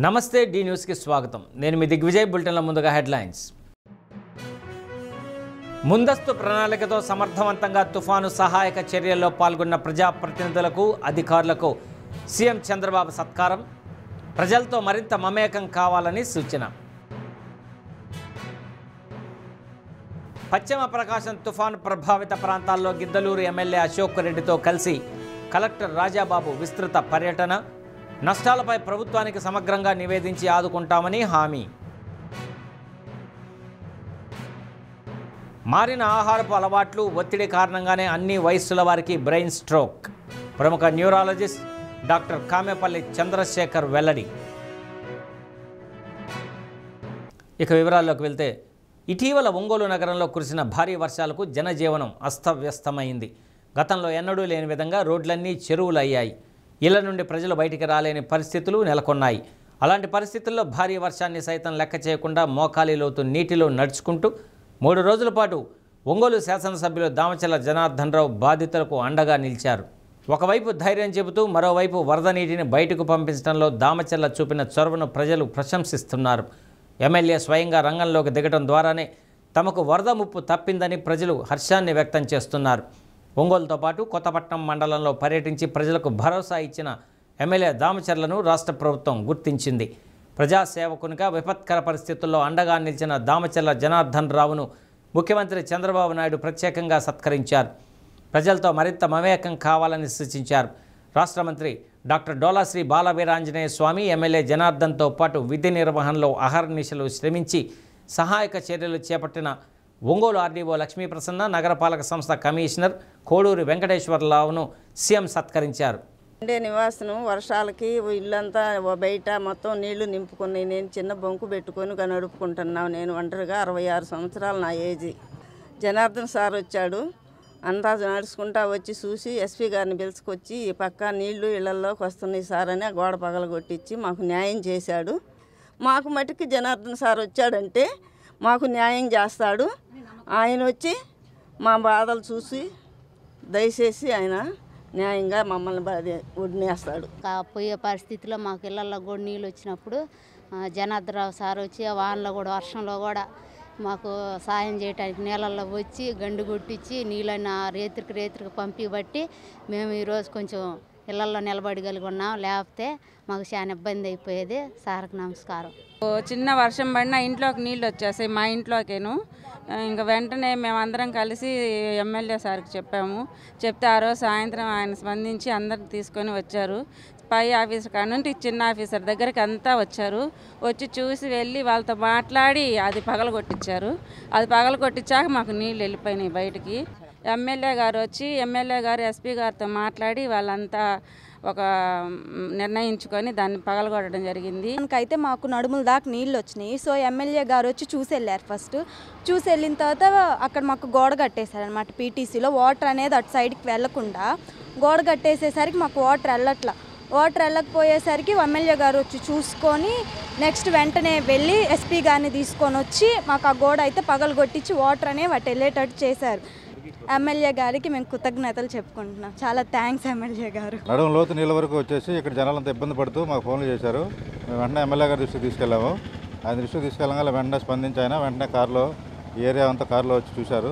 నమస్తే డి న్యూస్కి స్వాగతం. నేను మీ దిగ్విజయ్. బులెటిన్ల ముందుగా హెడ్లైన్స్. ముందస్తు ప్రణాళికతో సమర్థవంతంగా తుఫాను సహాయక చర్యల్లో పాల్గొన్న ప్రజాప్రతినిధులకు, అధికారులకు సీఎం చంద్రబాబు సత్కారం. ప్రజలతో మరింత మమేకం కావాలని సూచన. పశ్చిమ ప్రకాశం తుఫాను ప్రభావిత ప్రాంతాల్లో గిద్దలూరు ఎమ్మెల్యే అశోక్ రెడ్డితో కలిసి కలెక్టర్ రాజాబాబు విస్తృత పర్యటన. నష్టాలపై ప్రభుత్వానికి సమగ్రంగా నివేదించి ఆదుకుంటామని హామీ. మారిన ఆహారపు అలవాట్లు, ఒత్తిడి కారణంగానే అన్ని వయస్సుల వారికి బ్రెయిన్ స్ట్రోక్. ప్రముఖ న్యూరాలజిస్ట్ డాక్టర్ కామెపల్లి చంద్రశేఖర్ వెల్లడి. ఇక వివరాల్లోకి వెళ్తే, ఇటీవల ఒంగోలు నగరంలో కురిసిన భారీ వర్షాలకు జనజీవనం అస్తవ్యస్తమైంది. గతంలో ఎన్నడూ లేని విధంగా రోడ్లన్నీ చెరువులు అయ్యాయి. ఇళ్ల నుండి ప్రజలు బయటికి రాలేని పరిస్థితులు నెలకొన్నాయి. అలాంటి పరిస్థితుల్లో భారీ వర్షాన్ని సైతం లెక్క చేయకుండా మోకాలి లోతు నీటిలో నడుచుకుంటూ 3 రోజుల పాటు ఒంగోలు శాసనసభ్యులు దామచర్ల జనార్దన్ రావు బాధితులకు అండగా నిలిచారు. ఒకవైపు ధైర్యం చెబుతూ మరోవైపు వరద నీటిని బయటకు పంపించడంలో దామచర్ల చూపిన చొరవను ప్రజలు ప్రశంసిస్తున్నారు. ఎమ్మెల్యే స్వయంగా రంగంలోకి దిగడం ద్వారానే తమకు వరద ముప్పు తప్పిందని ప్రజలు హర్షాన్ని వ్యక్తం చేస్తున్నారు. ఒంగోలుతో పాటు కొత్తపట్నం మండలంలో పర్యటించి ప్రజలకు భరోసా ఇచ్చిన ఎమ్మెల్యే దామచర్లను రాష్ట్ర ప్రభుత్వం గుర్తించింది. ప్రజాసేవకునిగా విపత్కర పరిస్థితుల్లో అండగా నిలిచిన దామచర్ల జనార్దన్ రావును ముఖ్యమంత్రి చంద్రబాబు నాయుడు ప్రత్యేకంగా సత్కరించారు. ప్రజలతో మరింత మమేకం కావాలని సూచించారు. రాష్ట్ర మంత్రి డాక్టర్ డోలాశ్రీ బాలవీరాంజనేయ స్వామి ఎమ్మెల్యే జనార్దన్తో పాటు విధి నిర్వహణలో అహర్నిశలు శ్రమించి సహాయక చర్యలు చేపట్టిన ఒంగోలు ఆర్డీఓ లక్ష్మీప్రసన్న, నగరపాలక సంస్థ కమిషనర్ కోడూరి వెంకటేశ్వరరావును సీఎం సత్కరించారు. నివాసను వర్షాలకి ఇల్లంతా బయట మొత్తం నీళ్లు నింపుకుని నేను చిన్న బొంకు పెట్టుకొని నడుపుకుంటున్నాను. నేను ఒంటరిగా 66 సంవత్సరాలు నా ఏజీ. జనార్దన్ సార్ వచ్చాడు. అంతా నడుచుకుంటా వచ్చి చూసి ఎస్పీ గారిని పిలుచుకొచ్చి ఈ పక్క నీళ్లు ఇళ్లలోకి వస్తున్నాయి సార్ అని గోడ పగలగొట్టించి మాకు న్యాయం చేశాడు. మాకు మటుకు జనార్దన్ సార్ వచ్చాడంటే మాకు న్యాయం చేస్తాడు. ఆయన వచ్చి మా బాధలు చూసి దయచేసి ఆయన న్యాయంగా మమ్మల్ని వదిలేస్తాడు. పోయే పరిస్థితిలో మాకు ఇళ్ళల్లో కూడా నీళ్ళు వచ్చినప్పుడు జనార్దరావు సార్ వచ్చి వానలో కూడా వర్షంలో కూడా మాకు సాయం చేయడానికి నీళ్ళల్లో వచ్చి గండు కొట్టించి నీళ్ళని రేతికి పంపిబట్టి మేము ఈరోజు కొంచెం ఇళ్ళల్లో నిలబడగలిగి ఉన్నాం. లేకపోతే మాకు చాలా ఇబ్బంది అయిపోయేది. సార్కి నమస్కారం. చిన్న వర్షం పడినా ఇంట్లోకి నీళ్ళు వచ్చేసాయి మా ఇంట్లోకేను. ఇంకా వెంటనే మేమందరం కలిసి ఎమ్మెల్యే సార్కి చెప్పాము. చెప్తే ఆ రోజు సాయంత్రం ఆయన స్పందించి అందరిని తీసుకొని వచ్చారు. పై ఆఫీసర్ కానుండి చిన్న ఆఫీసర్ దగ్గరికి అంతా వచ్చారు. వచ్చి చూసి వెళ్ళి వాళ్ళతో మాట్లాడి అది పగలగొట్టించారు. అది పగలగొట్టించాక మాకు నీళ్ళు వెళ్ళిపోయినాయి బయటికి. ఎమ్మెల్యే గారు వచ్చి ఎమ్మెల్యే గారు ఎస్పీ గారితో మాట్లాడి వాళ్ళంతా ఒక నిర్ణయించుకొని దాన్ని పగలగొట్టడం జరిగింది. మనకైతే మాకు నడుముల దాకా నీళ్ళు వచ్చినాయి. సో ఎమ్మెల్యే గారు వచ్చి చూసి వెళ్ళారు. ఫస్ట్ చూసి వెళ్ళిన తర్వాత అక్కడ మాకు గోడ కట్టేశారనమాట. పీటీసీలో వాటర్ అనేది అటు సైడ్కి వెళ్ళకుండా గోడ కట్టేసేసరికి మాకు వాటర్ వెళ్ళకపోయేసరికి ఎమ్మెల్యే గారు వచ్చి చూసుకొని నెక్స్ట్ వెంటనే వెళ్ళి ఎస్పీ గారిని తీసుకొని వచ్చి మాకు ఆ గోడ అయితే పగలగొట్టించి వాటర్ అనేవి అటు వెళ్ళేటట్టు చేశారు. ఎమ్మెల్యే గారికి మేము కృతజ్ఞతలు చెప్పుకుంటున్నాం. చాలా థ్యాంక్స్ ఎమ్మెల్యే గారు. నడుము లోతు నీళ్ళ వరకు వచ్చేసి ఇక్కడ జనాలంతా ఇబ్బంది పడుతూ మాకు ఫోన్లు చేశారు. మేము వెంటనే ఎమ్మెల్యే గారి దృష్టికి తీసుకెళ్ళాము. ఆయన దృష్టికి తీసుకెళ్ళగానే వెంటనే స్పందించి ఆయన వెంటనే కారులో ఏరియా అంతా కారులో వచ్చి చూశారు.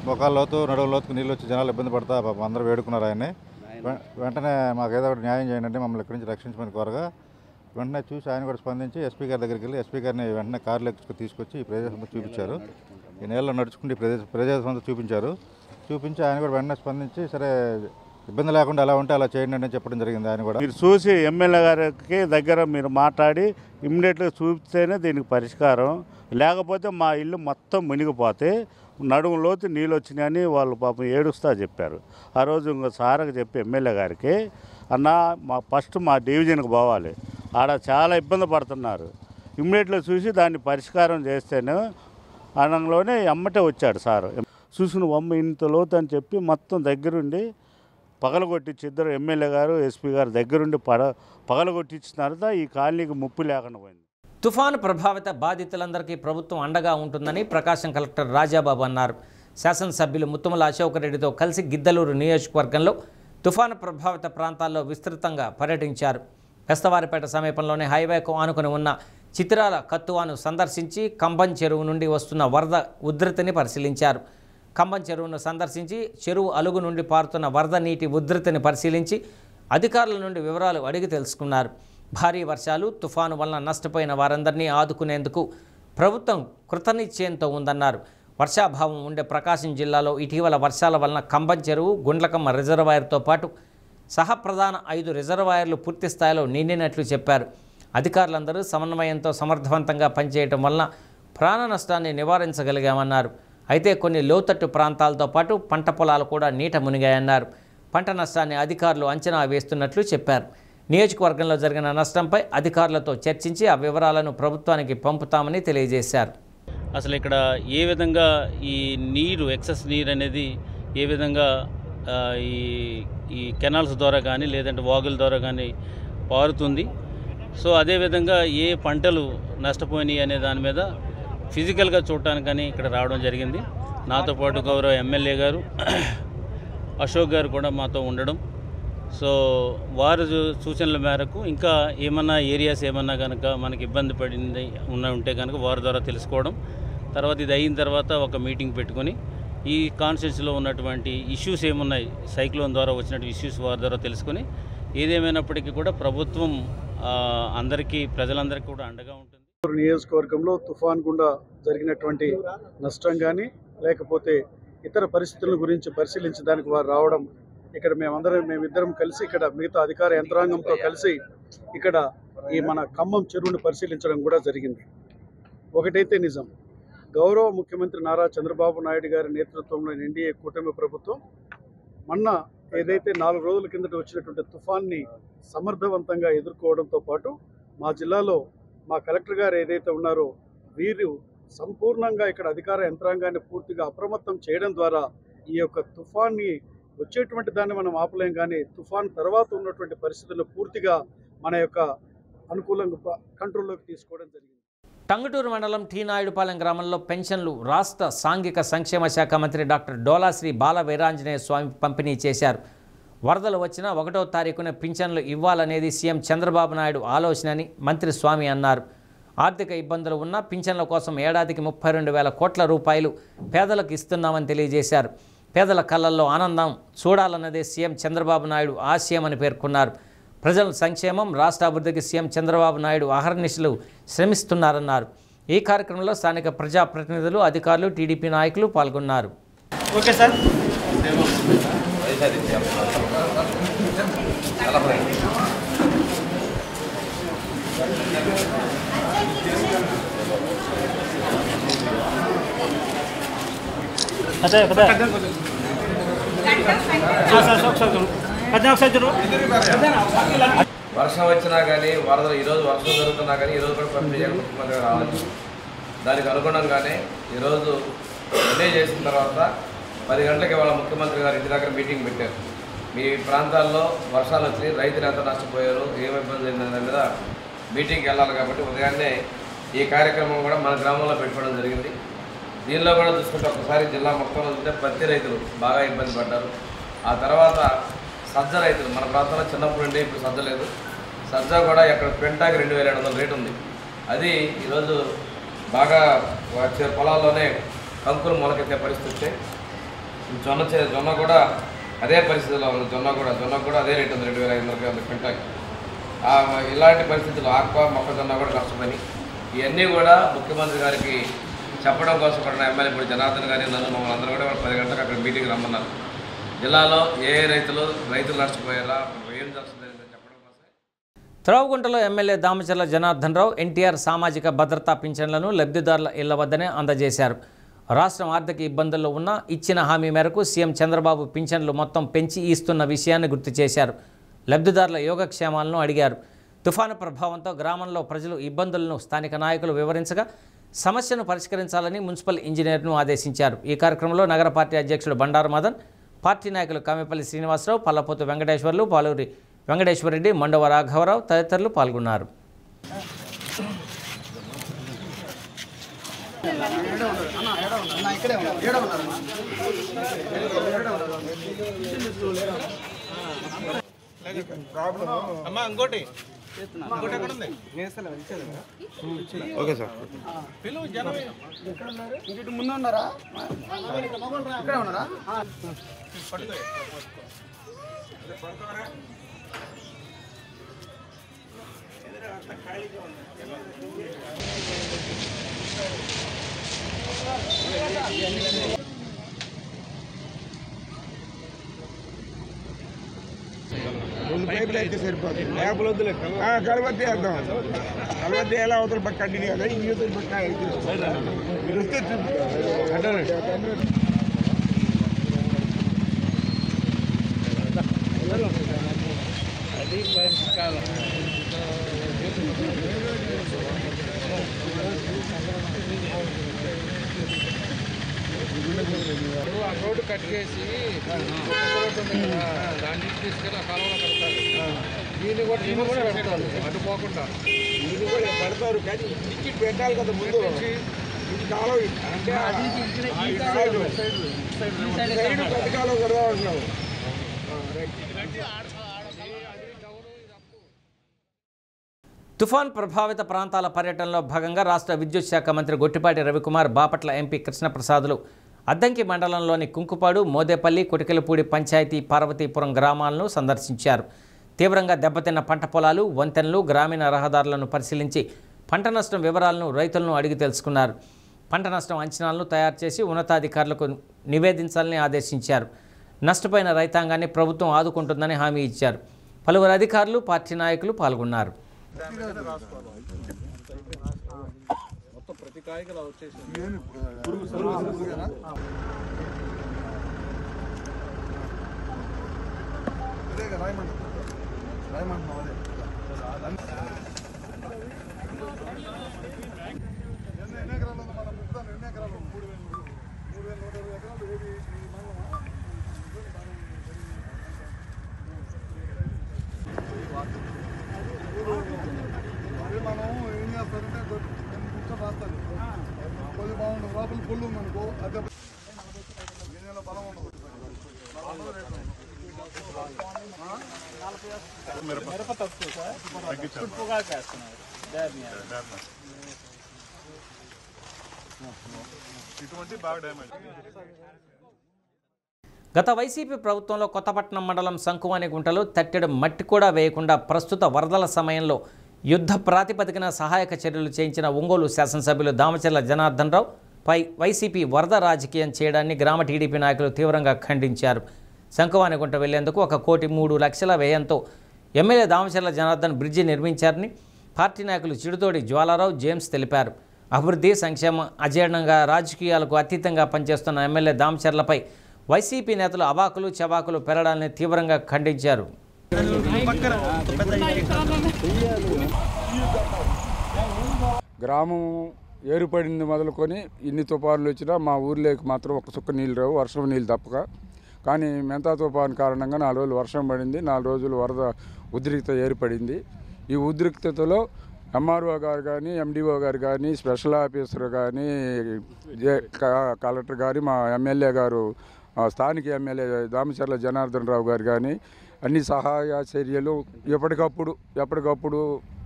మొఖాల లోతు నడుము లోతుకు నీళ్ళు వచ్చి జనాలు ఇబ్బంది పడతా పాపం అందరూ వేడుకున్నారు ఆయన్ని. వెంటనే మాకు ఏదో ఒకటి న్యాయం చేయండి, మమ్మల్ని ఇక్కడి నుంచి రక్షించమని కోరగా వెంటనే చూసి ఆయన కూడా స్పందించి ఎస్పీ గారి దగ్గరికి వెళ్ళి ఎస్పీ గారిని వెంటనే కారులో తీసుకొచ్చి ఈ ప్రదేశంతో చూపించారు. ఈ నేలలో నడుచుకుంటే ప్రదేశంతో చూపించి ఆయన కూడా వెంటనే స్పందించి సరే ఇబ్బంది లేకుండా ఎలా ఉంటే అలా చేయండి అని చెప్పడం జరిగింది. ఆయన కూడా మీరు చూసి ఎమ్మెల్యే గారికి దగ్గర మీరు మాట్లాడి ఇమ్మీడియట్గా చూపిస్తేనే దీనికి పరిష్కారం. లేకపోతే మా ఇల్లు మొత్తం మునిగిపోతే నడుములోతు నీళ్ళు వచ్చినాయని వాళ్ళు పాపం ఏడుస్తా చెప్పారు. ఆ రోజు ఇంకో సార్కి చెప్పి ఎమ్మెల్యే గారికి అన్న ఫస్ట్ మా డివిజన్కి పోవాలి, ఆడ చాలా ఇబ్బంది పడుతున్నారు, ఇమ్మీడియట్గా చూసి దాన్ని పరిష్కారం చేస్తేనే అనలోనే ఎమ్మటే వచ్చాడు సార్. చూసిన ఇంత లోతు అని చెప్పి మొత్తం దగ్గరుండి పగలగొట్టించి ఇద్దరు ఎమ్మెల్యే గారు ఎస్పీ గారు దగ్గరుండి పగలగొట్టించిన తర్వాత ఈ కాలనీకి ముప్పు లేకుండా పోయింది. తుఫాను ప్రభావిత బాధితులందరికీ ప్రభుత్వం అండగా ఉంటుందని ప్రకాశం కలెక్టర్ రాజాబాబు అన్నారు. శాసనసభ్యులు ముత్తుమల అశోక్ రెడ్డితో కలిసి గిద్దలూరు నియోజకవర్గంలో తుఫాను ప్రభావిత ప్రాంతాల్లో విస్తృతంగా పర్యటించారు. బెస్తవారిపేట సమీపంలోని హైవేకు ఆనుకుని ఉన్న చిత్రాల కత్తువాను సందర్శించి కంబం చెరువు నుండి వస్తున్న వరద ఉధృతిని పరిశీలించారు. కంబం చెరువును సందర్శించి చెరువు అలుగు నుండి పారుతున్న వరద నీటి ఉధృతిని పరిశీలించి అధికారుల నుండి వివరాలు అడిగి తెలుసుకున్నారు. భారీ వర్షాలు, తుఫాను వలన నష్టపోయిన వారందరినీ ఆదుకునేందుకు ప్రభుత్వం కృతనిశ్చయంతో ఉందన్నారు. వర్షాభావం ఉండే ప్రకాశం జిల్లాలో ఇటీవల వర్షాల వలన కంబం చెరువు, గుండ్లకమ్మ రిజర్వాయర్తో పాటు సహప్రధాన 5 రిజర్వాయర్లు పూర్తి స్థాయిలో నిండినట్లు చెప్పారు. అధికారులందరూ సమన్వయంతో సమర్థవంతంగా పనిచేయడం వలన ప్రాణ నష్టాన్ని నివారించగలిగామన్నారు. అయితే కొన్ని లోతట్టు ప్రాంతాలతో పాటు పంట పొలాలు కూడా నీట మునిగాయన్నారు. పంట నష్టాన్ని అధికారులు అంచనా వేస్తున్నట్లు చెప్పారు. నియోజకవర్గంలో జరిగిన నష్టంపై అధికారులతో చర్చించి ఆ వివరాలను ప్రభుత్వానికి పంపుతామని తెలియజేశారు. అసలు ఇక్కడ ఏ విధంగా ఈ నీరు ఎక్సెస్ నీరు అనేది ఏ విధంగా ఈ కెనాల్స్ ద్వారా కానీ లేదంటే వాగుల ద్వారా కానీ పారుతుంది. సో అదేవిధంగా ఏ పంటలు నష్టపోయినాయి అనే దాని మీద ఫిజికల్గా చూడటానికని ఇక్కడ రావడం జరిగింది. నాతో పాటు గౌరవ ఎమ్మెల్యే గారు అశోక్ గారు కూడా మాతో ఉండడం. సో వారి సూచనల మేరకు ఇంకా ఏమన్నా ఏరియాస్ ఏమన్నా కనుక మనకి ఇబ్బంది పడింది ఉంటే కనుక వారి ద్వారా తెలుసుకోవడం, తర్వాత ఇది అయిన తర్వాత ఒక మీటింగ్ పెట్టుకొని ఈ కాన్స్టిట్యూన్సీలో ఉన్నటువంటి ఇష్యూస్ ఏమున్నాయి, సైక్లోన్ ద్వారా వచ్చినటువంటి ఇష్యూస్ వారి ద్వారా తెలుసుకొని ఏదేమైనప్పటికీ కూడా ప్రభుత్వం అందరికీ ప్రజలందరికీ కూడా అండగా ఉంటుంది. నియోజకవర్గంలో తుఫాన్ గుండా జరిగినటువంటి నష్టం కానీ లేకపోతే ఇతర పరిస్థితుల గురించి పరిశీలించడానికి వారు రావడం, ఇక్కడ మేమిద్దరం కలిసి ఇక్కడ మిగతా అధికార యంత్రాంగంతో కలిసి ఇక్కడ ఈ మన ఖమ్మం చెరువును పరిశీలించడం కూడా జరిగింది. ఒకటైతే నిజం, గౌరవ ముఖ్యమంత్రి నారా చంద్రబాబు నాయుడు గారి నేతృత్వంలోని ఎన్డీఏ కూటమి ప్రభుత్వం మొన్న ఏదైతే 4 రోజుల కిందట వచ్చినటువంటి తుఫాన్ని సమర్థవంతంగా ఎదుర్కోవడంతో పాటు మా జిల్లాలో మా కలెక్టర్ గారు ఏదైతే ఉన్నారో వీరు సంపూర్ణంగా ఇక్కడ అధికార యంత్రాంగాన్ని పూర్తిగా అప్రమత్తం చేయడం ద్వారా ఈ యొక్క తుఫాన్ని వచ్చేటువంటి దాన్ని మనం ఆపలేం, కానీ తుఫాన్ తర్వాత ఉన్నటువంటి పరిస్థితుల్లో పూర్తిగా మన యొక్క అనుకూలంగా కంట్రోల్లోకి తీసుకోవడం జరిగింది. టంగుటూరు మండలం టీ నాయుడుపాలెం గ్రామంలో పెన్షన్లు రాష్ట్ర సాంఘిక సంక్షేమ శాఖ మంత్రి డాక్టర్ డోలాశ్రీ బాల వీరాంజనేయ స్వామి పంపిణీ చేశారు. వరదలు వచ్చినా 1వ తారీఖున పింఛన్లు ఇవ్వాలనేది సీఎం చంద్రబాబు నాయుడు ఆలోచనని మంత్రి స్వామి అన్నారు. ఆర్థిక ఇబ్బందులు ఉన్నా పింఛన్ల కోసం ఏడాదికి 32,000 కోట్ల రూపాయలు పేదలకు ఇస్తున్నామని తెలియజేశారు. పేదల కళ్ళల్లో ఆనందం చూడాలన్నదే సీఎం చంద్రబాబు నాయుడు ఆశయమని పేర్కొన్నారు. ప్రజల సంక్షేమం, రాష్ట్ర అభివృద్ధికి సీఎం చంద్రబాబు నాయుడు అహర్నిశలు శ్రమిస్తున్నారన్నారు. ఈ కార్యక్రమంలో స్థానిక ప్రజాప్రతినిధులు, అధికారులు, టీడీపీ నాయకులు పాల్గొన్నారు. Okay sir. వర్షం వచ్చినా కానీ వరదలు ఈరోజు వర్షం జరుగుతున్నా కానీ ఈరోజు కూడా పంపిణీ ముఖ్యమంత్రి రావాలి. దానికి అనుగుణంగానే ఈరోజు నిర్ణయం చేసిన తర్వాత 10 గంటలకి వాళ్ళ ముఖ్యమంత్రి గారు ఇంటి దగ్గర మీటింగ్ పెట్టారు. మీ ప్రాంతాల్లో వర్షాలు వచ్చి రైతులు ఎంత నష్టపోయారు, ఏమి ఇబ్బంది అయిందనే మీద మీటింగ్కి వెళ్ళాలి. కాబట్టి ఉదయాన్నే ఈ కార్యక్రమం కూడా మన గ్రామంలో పెట్టుకోవడం జరిగింది. దీనిలో కూడా చూసుకుంటే ఒకసారి జిల్లా మొత్తంలో చూస్తే పత్తి రైతులు బాగా ఇబ్బంది పడ్డారు. ఆ తర్వాత సజ్జ రైతులు, మన ప్రాంతంలో చిన్నప్పుడు ఉండే ఇప్పుడు సజ్జ లేదు. సజ్జ కూడా ఎక్కడ క్వింటాకి 2,700 రేటు ఉంది. అది ఈరోజు బాగా వచ్చే పొలాల్లోనే కంకులు మొలకెత్తే పరిస్థితి. జొన్న కూడా అదే పరిస్థితిలో ఉంది. జొన్న కూడా అదే రేటు ఉంది, 2,500 క్వింటాకి. ఇలాంటి పరిస్థితులు ఆక్వా, మొక్కజొన్న కూడా నష్టపోయి ఇవన్నీ కూడా ముఖ్యమంత్రి గారికి చెప్పడం కోసం కూడా ఎమ్మెల్యే ఇప్పుడు జనార్దన్ గారి నన్ను మమ్మల్ని అందరూ కూడా 10 గంటలకు అక్కడ మీటింగ్ రమ్మన్నారు. జిల్లాలో ఏ రైతులు నష్టపోయారా, ఏం జరుగుతుందని చెప్పడం కోసం. త్రావుగుంటలో ఎమ్మెల్యే దామచర్ల జనార్దన్ రావు ఎన్టీఆర్ సామాజిక భద్రతా పింఛన్లను లబ్ధిదారుల ఇళ్ల వద్దనే అందజేశారు. రాష్ట్రం ఆర్థిక ఇబ్బందుల్లో ఉన్న ఇచ్చిన హామీ మేరకు సీఎం చంద్రబాబు పింఛన్లు మొత్తం పెంచి ఇస్తున్న విషయాన్ని గుర్తు చేశారు. లబ్ధిదారుల యోగక్షేమాలను అడిగారు. తుఫాను ప్రభావంతో గ్రామంలో ప్రజలు ఇబ్బందులను స్థానిక నాయకులు వివరించగా సమస్యను పరిష్కరించాలని మున్సిపల్ ఇంజనీర్ను ఆదేశించారు. ఈ కార్యక్రమంలో నగర పార్టీ అధ్యక్షుడు బండారు మదన్, పార్టీ నాయకులు కామెపల్లి శ్రీనివాసరావు, పల్లపోతు వెంకటేశ్వర్లు, పాలూరి వెంకటేశ్వరరెడ్డి, మండవ రాఘవరావు తదితరులు పాల్గొన్నారు. ఇంకోటి ఓకే సార్. ముందు ఉన్నారా ఇక్కడ ఉన్నారా పైపులు అయితే సరిపోతుంది లేకపోతే వద్దులే కలవద్ది వేద్దాం కలవద్ది ఎలా అవుతుంది పక్క కంటిన్యూ కదా ఈ యూతులు పక్క మీరు వస్తే చూపుతారు అది పరిష్కారం ఆ రోడ్డు కట్ చేసి దాన్ని తీసుకెళ్ళి ఆ కాలంలో పెడతారు దీన్ని కూడా పెడతారు అటు పోకుండా దీన్ని కూడా పెడతారు కానీ ఇంటికి పెట్టాలి కదా ముందు ఇది కాలం అంటే సైడ్ పెద్ద కాలం కదా అంటున్నావు. తుఫాన్ ప్రభావిత ప్రాంతాల పర్యటనలో భాగంగా రాష్ట్ర విద్యుత్ శాఖ మంత్రి గొట్టిపాటి రవికుమార్, బాపట్ల ఎంపీ కృష్ణప్రసాద్లు అద్దంకి మండలంలోని కుంకుపాడు, మోదేపల్లి, కొటికెలపూడి పంచాయతీ పార్వతీపురం గ్రామాలను సందర్శించారు. తీవ్రంగా దెబ్బతిన్న పంట పొలాలు, వంతెనలు, గ్రామీణ రహదారులను పరిశీలించి పంట నష్టం వివరాలను రైతులను అడిగి తెలుసుకున్నారు. పంట నష్టం అంచనాలను తయారు చేసి ఉన్నతాధికారులకు నివేదించాలని ఆదేశించారు. నష్టపోయిన రైతాంగాన్ని ప్రభుత్వం ఆదుకుంటుందని హామీ ఇచ్చారు. పలువురు అధికారులు, పార్టీ నాయకులు పాల్గొన్నారు. ప్రతి కాయకి అలా వచ్చేసి మనం ఏం చేస్తారంటే కూర్చొని రాస్తారు కొద్ది బాగుంటుంది లోపల పుల్లు మనకు అదే బలం ఉండదు. మిరప తక్కువ సార్ పొగాకు వేస్తున్నారు ఇటువంటి బాగా డ్యామేజ్. గత వైసీపీ ప్రభుత్వంలో కొత్తపట్నం మండలం సంకువానిగుంటలో తట్టెడు మట్టి కూడా వేయకుండా ప్రస్తుత వరదల సమయంలో యుద్ధ ప్రాతిపదికన సహాయక చర్యలు చేయించిన ఒంగోలు శాసనసభ్యులు దామచర్ల జనార్దన్ రావు పై వైసీపీ వరద రాజకీయం చేయడాన్ని గ్రామ టీడీపీ నాయకులు తీవ్రంగా ఖండించారు. సంకువానిగుంట వెళ్లేందుకు 1,03,00,000 వ్యయంతో ఎమ్మెల్యే దామచర్ల జనార్దన్ బ్రిడ్జి నిర్మించారని పార్టీ నాయకులు చిడుతోడి జ్వాలారావు, జేమ్స్ తెలిపారు. అభివృద్ధి, సంక్షేమం అజీర్ణంగా రాజకీయాలకు అతీతంగా పనిచేస్తున్న ఎమ్మెల్యే దామచర్లపై వైసీపీ నేతలు అవాకులు చవాకులు పెరడాలని తీవ్రంగా ఖండించారు. గ్రామం ఏరుపడింది మొదలుకొని ఇన్ని తుఫాన్లు వచ్చినా మా ఊర్లోకి మాత్రం ఒక చుక్క నీళ్ళు రావు, వర్షం నీళ్ళు తప్పక. కానీ మెంతా తుఫాన్ కారణంగా 4 రోజులు వర్షం పడింది, 4 రోజులు వరద ఉద్రిక్తత ఏర్పడింది. ఈ ఉద్రిక్తతలో ఎంఆర్ఓ గారు కానీ, ఎండిఓ గారు కానీ, స్పెషల్ ఆఫీసర్ కానీ, కలెక్టర్ గారు, మా ఎమ్మెల్యే గారు, స్థానిక ఎమ్మెల్యే దామచర్ల జనార్దన్ రావు గారు కానీ అన్ని సహాయ చర్యలు ఎప్పటికప్పుడు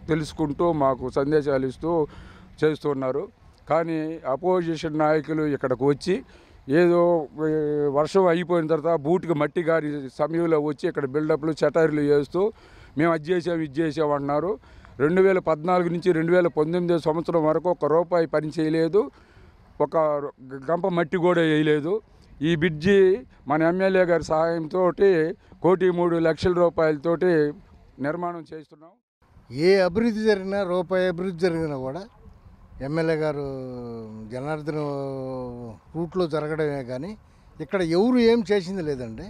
తెలుసుకుంటూ మాకు సందేశాలు ఇస్తూ చేస్తున్నారు. కానీ అపోజిషన్ నాయకులు ఇక్కడికి వచ్చి ఏదో వర్షం అయిపోయిన తర్వాత బూట్కి మట్టి గారి సమయంలో వచ్చి ఇక్కడ బిల్డప్లు చటారీలు చేస్తూ మేము ఇది చేసాం అంటున్నారు. 2014 నుంచి 2019 సంవత్సరం వరకు ₹1 పని చేయలేదు, ఒక గంప మట్టి కూడా వేయలేదు. ఈ బ్రిడ్జి మన ఎమ్మెల్యే గారి సహాయంతో ₹1,03,00,000 నిర్మాణం చేస్తున్నాం. ఏ అభివృద్ధి జరిగినా, రూపాయి అభివృద్ధి జరిగినా కూడా ఎమ్మెల్యే గారు జనార్దన్ రూట్లో జరగడమే కానీ ఇక్కడ ఎవరు ఏం చేసింది లేదండి.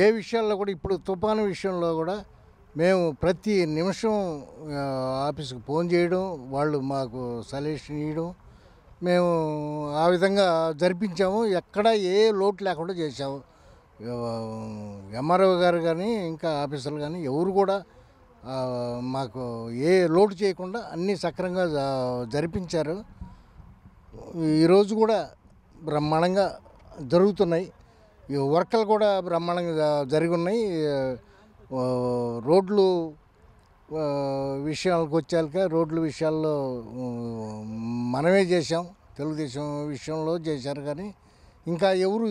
ఏ విషయాల్లో కూడా ఇప్పుడు తుఫాను విషయంలో కూడా మేము ప్రతి నిమిషం ఆఫీస్కి ఫోన్ చేయడం, వాళ్ళు మాకు సజెషన్ ఇవ్వడం, మేము ఆ విధంగా జరిపించాము. ఎక్కడ ఏ లోటు లేకుండా చేసాము. ఎంఆర్ఓ గారు కానీ ఇంకా ఆఫీసర్లు కానీ ఎవరు కూడా మాకు ఏ లోటు చేయకుండా అన్నీ సక్రమంగా జరిపించారు. ఈరోజు కూడా బ్రహ్మాండంగా జరుగుతున్నాయి. ఈ వర్కలు కూడా బ్రహ్మాండంగా జరిగి ఉన్నాయి. రోడ్లు విషయాలకు వచ్చాక రోడ్ల విషయాల్లో మనమే చేసాం, తెలుగుదేశం విషయంలో చేశారు. కానీ ఇంకా ఎవరు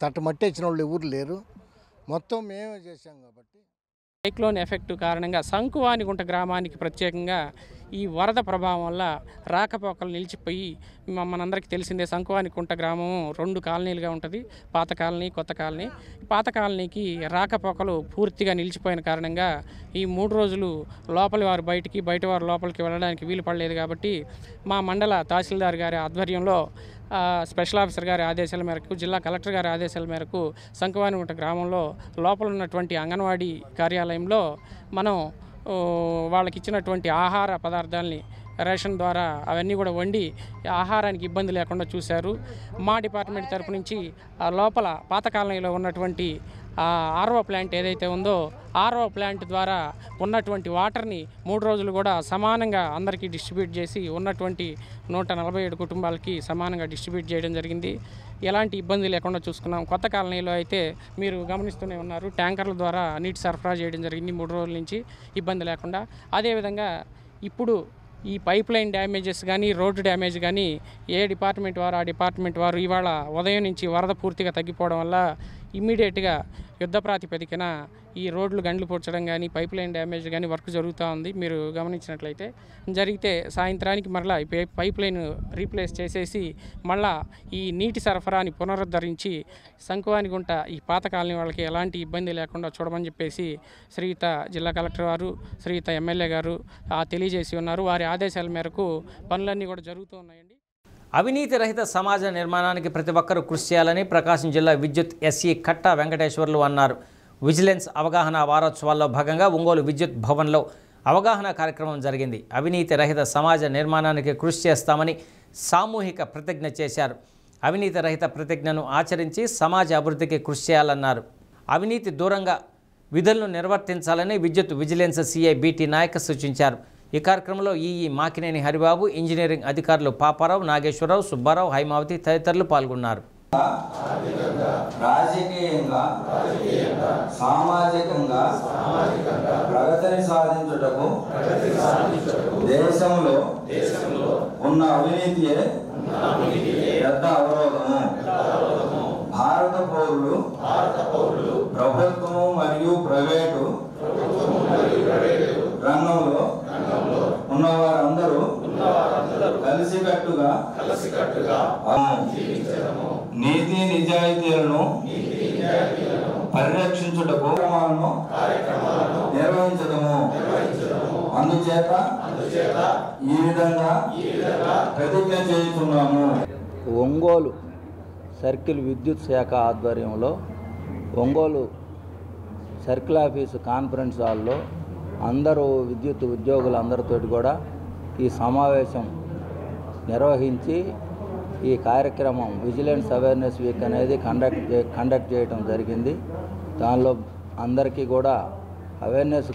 తట్టమట్టేసిన వాళ్ళు ఎవరు లేరు, మొత్తం మేమే చేసాం. కాబట్టి సైక్లోన్ ఎఫెక్ట్ కారణంగా సంకువానిగుంట గ్రామానికి ప్రత్యేకంగా ఈ వరద ప్రభావం వల్ల రాకపోకలు నిలిచిపోయి, మనందరికీ తెలిసిందే సంకువానిగుంట గ్రామం 2 కాలనీలుగా ఉంటుంది, పాత కాలనీ, కొత్త కాలనీ. పాత కాలనీకి రాకపోకలు పూర్తిగా నిలిచిపోయిన కారణంగా ఈ 3 రోజులు లోపలి వారు బయటికి, బయట వారు లోపలికి వెళ్ళడానికి వీలు పడలేదు. కాబట్టి మా మండల తహసీల్దార్ గారి ఆధ్వర్యంలో స్పెషల్ ఆఫీసర్ గారి ఆదేశాల మేరకు, జిల్లా కలెక్టర్ గారి ఆదేశాల మేరకు సంకువానిగుంట గ్రామంలో లోపల ఉన్నటువంటి అంగన్వాడీ కార్యాలయంలో మనం వాళ్ళకి ఇచ్చినటువంటి ఆహార పదార్థాలని రేషన్ ద్వారా అవన్నీ కూడా వండి ఆహారానికి ఇబ్బంది లేకుండా చూశారు. మా డిపార్ట్మెంట్ తరపు నుంచి ఆ లోపల పాత కాలనీలో ఉన్నటువంటి ఆర్ఓ ప్లాంట్ ఏదైతే ఉందో ఆర్ఓ ప్లాంట్ ద్వారా ఉన్నటువంటి వాటర్ని 3 రోజులు కూడా సమానంగా అందరికీ డిస్ట్రిబ్యూట్ చేసి ఉన్నటువంటి 147 కుటుంబాలకి సమానంగా డిస్ట్రిబ్యూట్ చేయడం జరిగింది. ఎలాంటి ఇబ్బంది లేకుండా చూసుకున్నాం. కొత్త కాలనీలో అయితే మీరు గమనిస్తూనే ఉన్నారు, ట్యాంకర్ల ద్వారా నీటి సరఫరా చేయడం జరిగింది 3 రోజుల నుంచి ఇబ్బంది లేకుండా. అదేవిధంగా ఇప్పుడు ఈ పైప్ లైన్ డ్యామేజెస్ కానీ, రోడ్డు డ్యామేజ్ కానీ ఏ డిపార్ట్మెంట్ వారు ఆ డిపార్ట్మెంట్ వారు ఇవాళ ఉదయం నుంచి వరద పూర్తిగా తగ్గిపోవడం వల్ల ఇమ్మీడియట్గా యుద్ధ ప్రాతిపదికన ఈ రోడ్లు గండ్లు పూడ్చడం కానీ, పైప్ లైన్ డ్యామేజ్ కానీ వర్క్ జరుగుతూ ఉంది. మీరు గమనించినట్లయితే జరిగితే సాయంత్రానికి మరలా పైప్ లైన్ రీప్లేస్ చేసేసి మళ్ళా ఈ నీటి సరఫరాని పునరుద్ధరించి సంకువానిగుంట ఈ పాత కాలనీ వాళ్ళకి ఎలాంటి ఇబ్బంది లేకుండా చూడమని చెప్పేసి శ్రీయుత జిల్లా కలెక్టర్ గారు, శ్రీయుత ఎమ్మెల్యే గారు తెలియజేసి ఉన్నారు. వారి ఆదేశాల మేరకు పనులన్నీ కూడా జరుగుతూ ఉన్నాయండి. అవినీతి రహిత సమాజ నిర్మాణానికి ప్రతి ఒక్కరూ కృషి చేయాలని ప్రకాశం జిల్లా విద్యుత్ ఎస్ఈ కట్టా వెంకటేశ్వర్లు అన్నారు. విజిలెన్స్ అవగాహన వారోత్సవాల్లో భాగంగా ఒంగోలు విద్యుత్ భవన్లో అవగాహన కార్యక్రమం జరిగింది. అవినీతి రహిత సమాజ నిర్మాణానికి కృషి చేస్తామని సామూహిక ప్రతిజ్ఞ చేశారు. అవినీతి రహిత ప్రతిజ్ఞను ఆచరించి సమాజ అభివృద్ధికి కృషి చేయాలన్నారు. అవినీతి దూరంగా విధులను నిర్వర్తించాలని విద్యుత్ విజిలెన్స్ సిఐ బిటి నాయక్ సూచించారు. ఈ కార్యక్రమంలో ఈఈ మాకినేని హరిబాబు, ఇంజనీరింగ్ అధికారులు పాపారావు, నాగేశ్వరరావు, సుబ్బారావు, హైమావతి తదితరులు పాల్గొన్నారు. రాజకీయంగా సామాజికంగా ప్రగతిని సాధించుటకు దేశంలో ఉన్న అవినీతియే పెద్ద అవరోధము. భారత పౌరులు ప్రభుత్వము మరియు ప్రైవేటు రంగంలో ఉన్నవారందరూ కలిసికట్టుగా నీతి నిజాయితీలను పరిరక్షించుటకు కార్యక్రమాలను నిర్వహించడము. అందుచేత ఈ విధంగా ప్రతిజ్ఞ చేస్తున్నాము. ఒంగోలు సర్కిల్ విద్యుత్ శాఖ ఆధ్వర్యంలో ఒంగోలు సర్కిల్ ఆఫీసు కాన్ఫరెన్స్ హాల్లో అందరూ విద్యుత్ ఉద్యోగులందరితో కూడా ఈ సమావేశం నిర్వహించి ఈ కార్యక్రమం విజిలెన్స్ అవేర్నెస్ వీక్ అనేది కండక్ట్ చేయడం జరిగింది. దానిలో అందరికీ కూడా అవేర్నెస్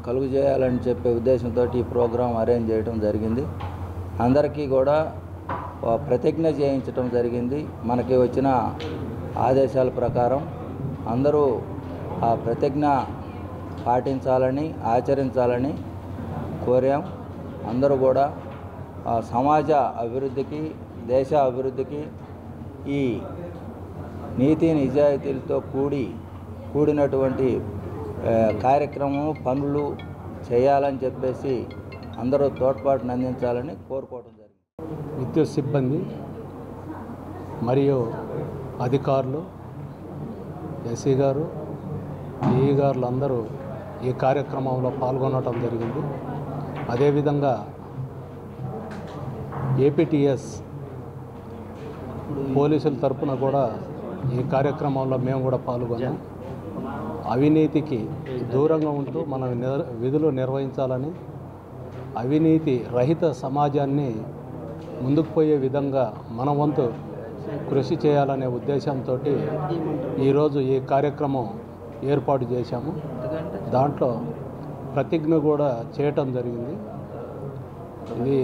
కలుగు చేయాలని చెప్పే ఉద్దేశంతో ఈ ప్రోగ్రాం అరేంజ్ చేయడం జరిగింది. అందరికీ కూడా ప్రతిజ్ఞ చేయించడం జరిగింది. మనకి వచ్చిన ఆదేశాల ప్రకారం అందరూ ఆ ప్రతిజ్ఞ పాటించాలని, ఆచరించాలని కోరాం. అందరూ కూడా సమాజ అభివృద్ధికి, దేశ అభివృద్ధికి ఈ నీతి నిజాయితీలతో కూడినటువంటి కార్యక్రమం పనులు చేయాలని చెప్పేసి అందరూ తోడ్పాటును అందించాలని కోరుకోవడం జరిగింది. విద్యుత్ సిబ్బంది మరియు అధికారులు, ఎస్సీ గారు, డిఈ గారులు అందరూ ఈ కార్యక్రమంలో పాల్గొనడం జరిగింది. అదేవిధంగా ఏపీటీఎస్ పోలీసుల తరఫున కూడా ఈ కార్యక్రమంలో మేము కూడా పాల్గొన్నాం. అవినీతికి దూరంగా ఉంటూ మనం విధులు నిర్వహించాలని, అవినీతి రహిత సమాజాన్ని ముందుకు పోయే విధంగా మన వంతు కృషి చేయాలనే ఉద్దేశంతో ఈరోజు ఈ కార్యక్రమం ఏర్పాటు చేశాము. దాంట్లో ప్రతిజ్ఞ కూడా చేయటం జరిగింది. ఇది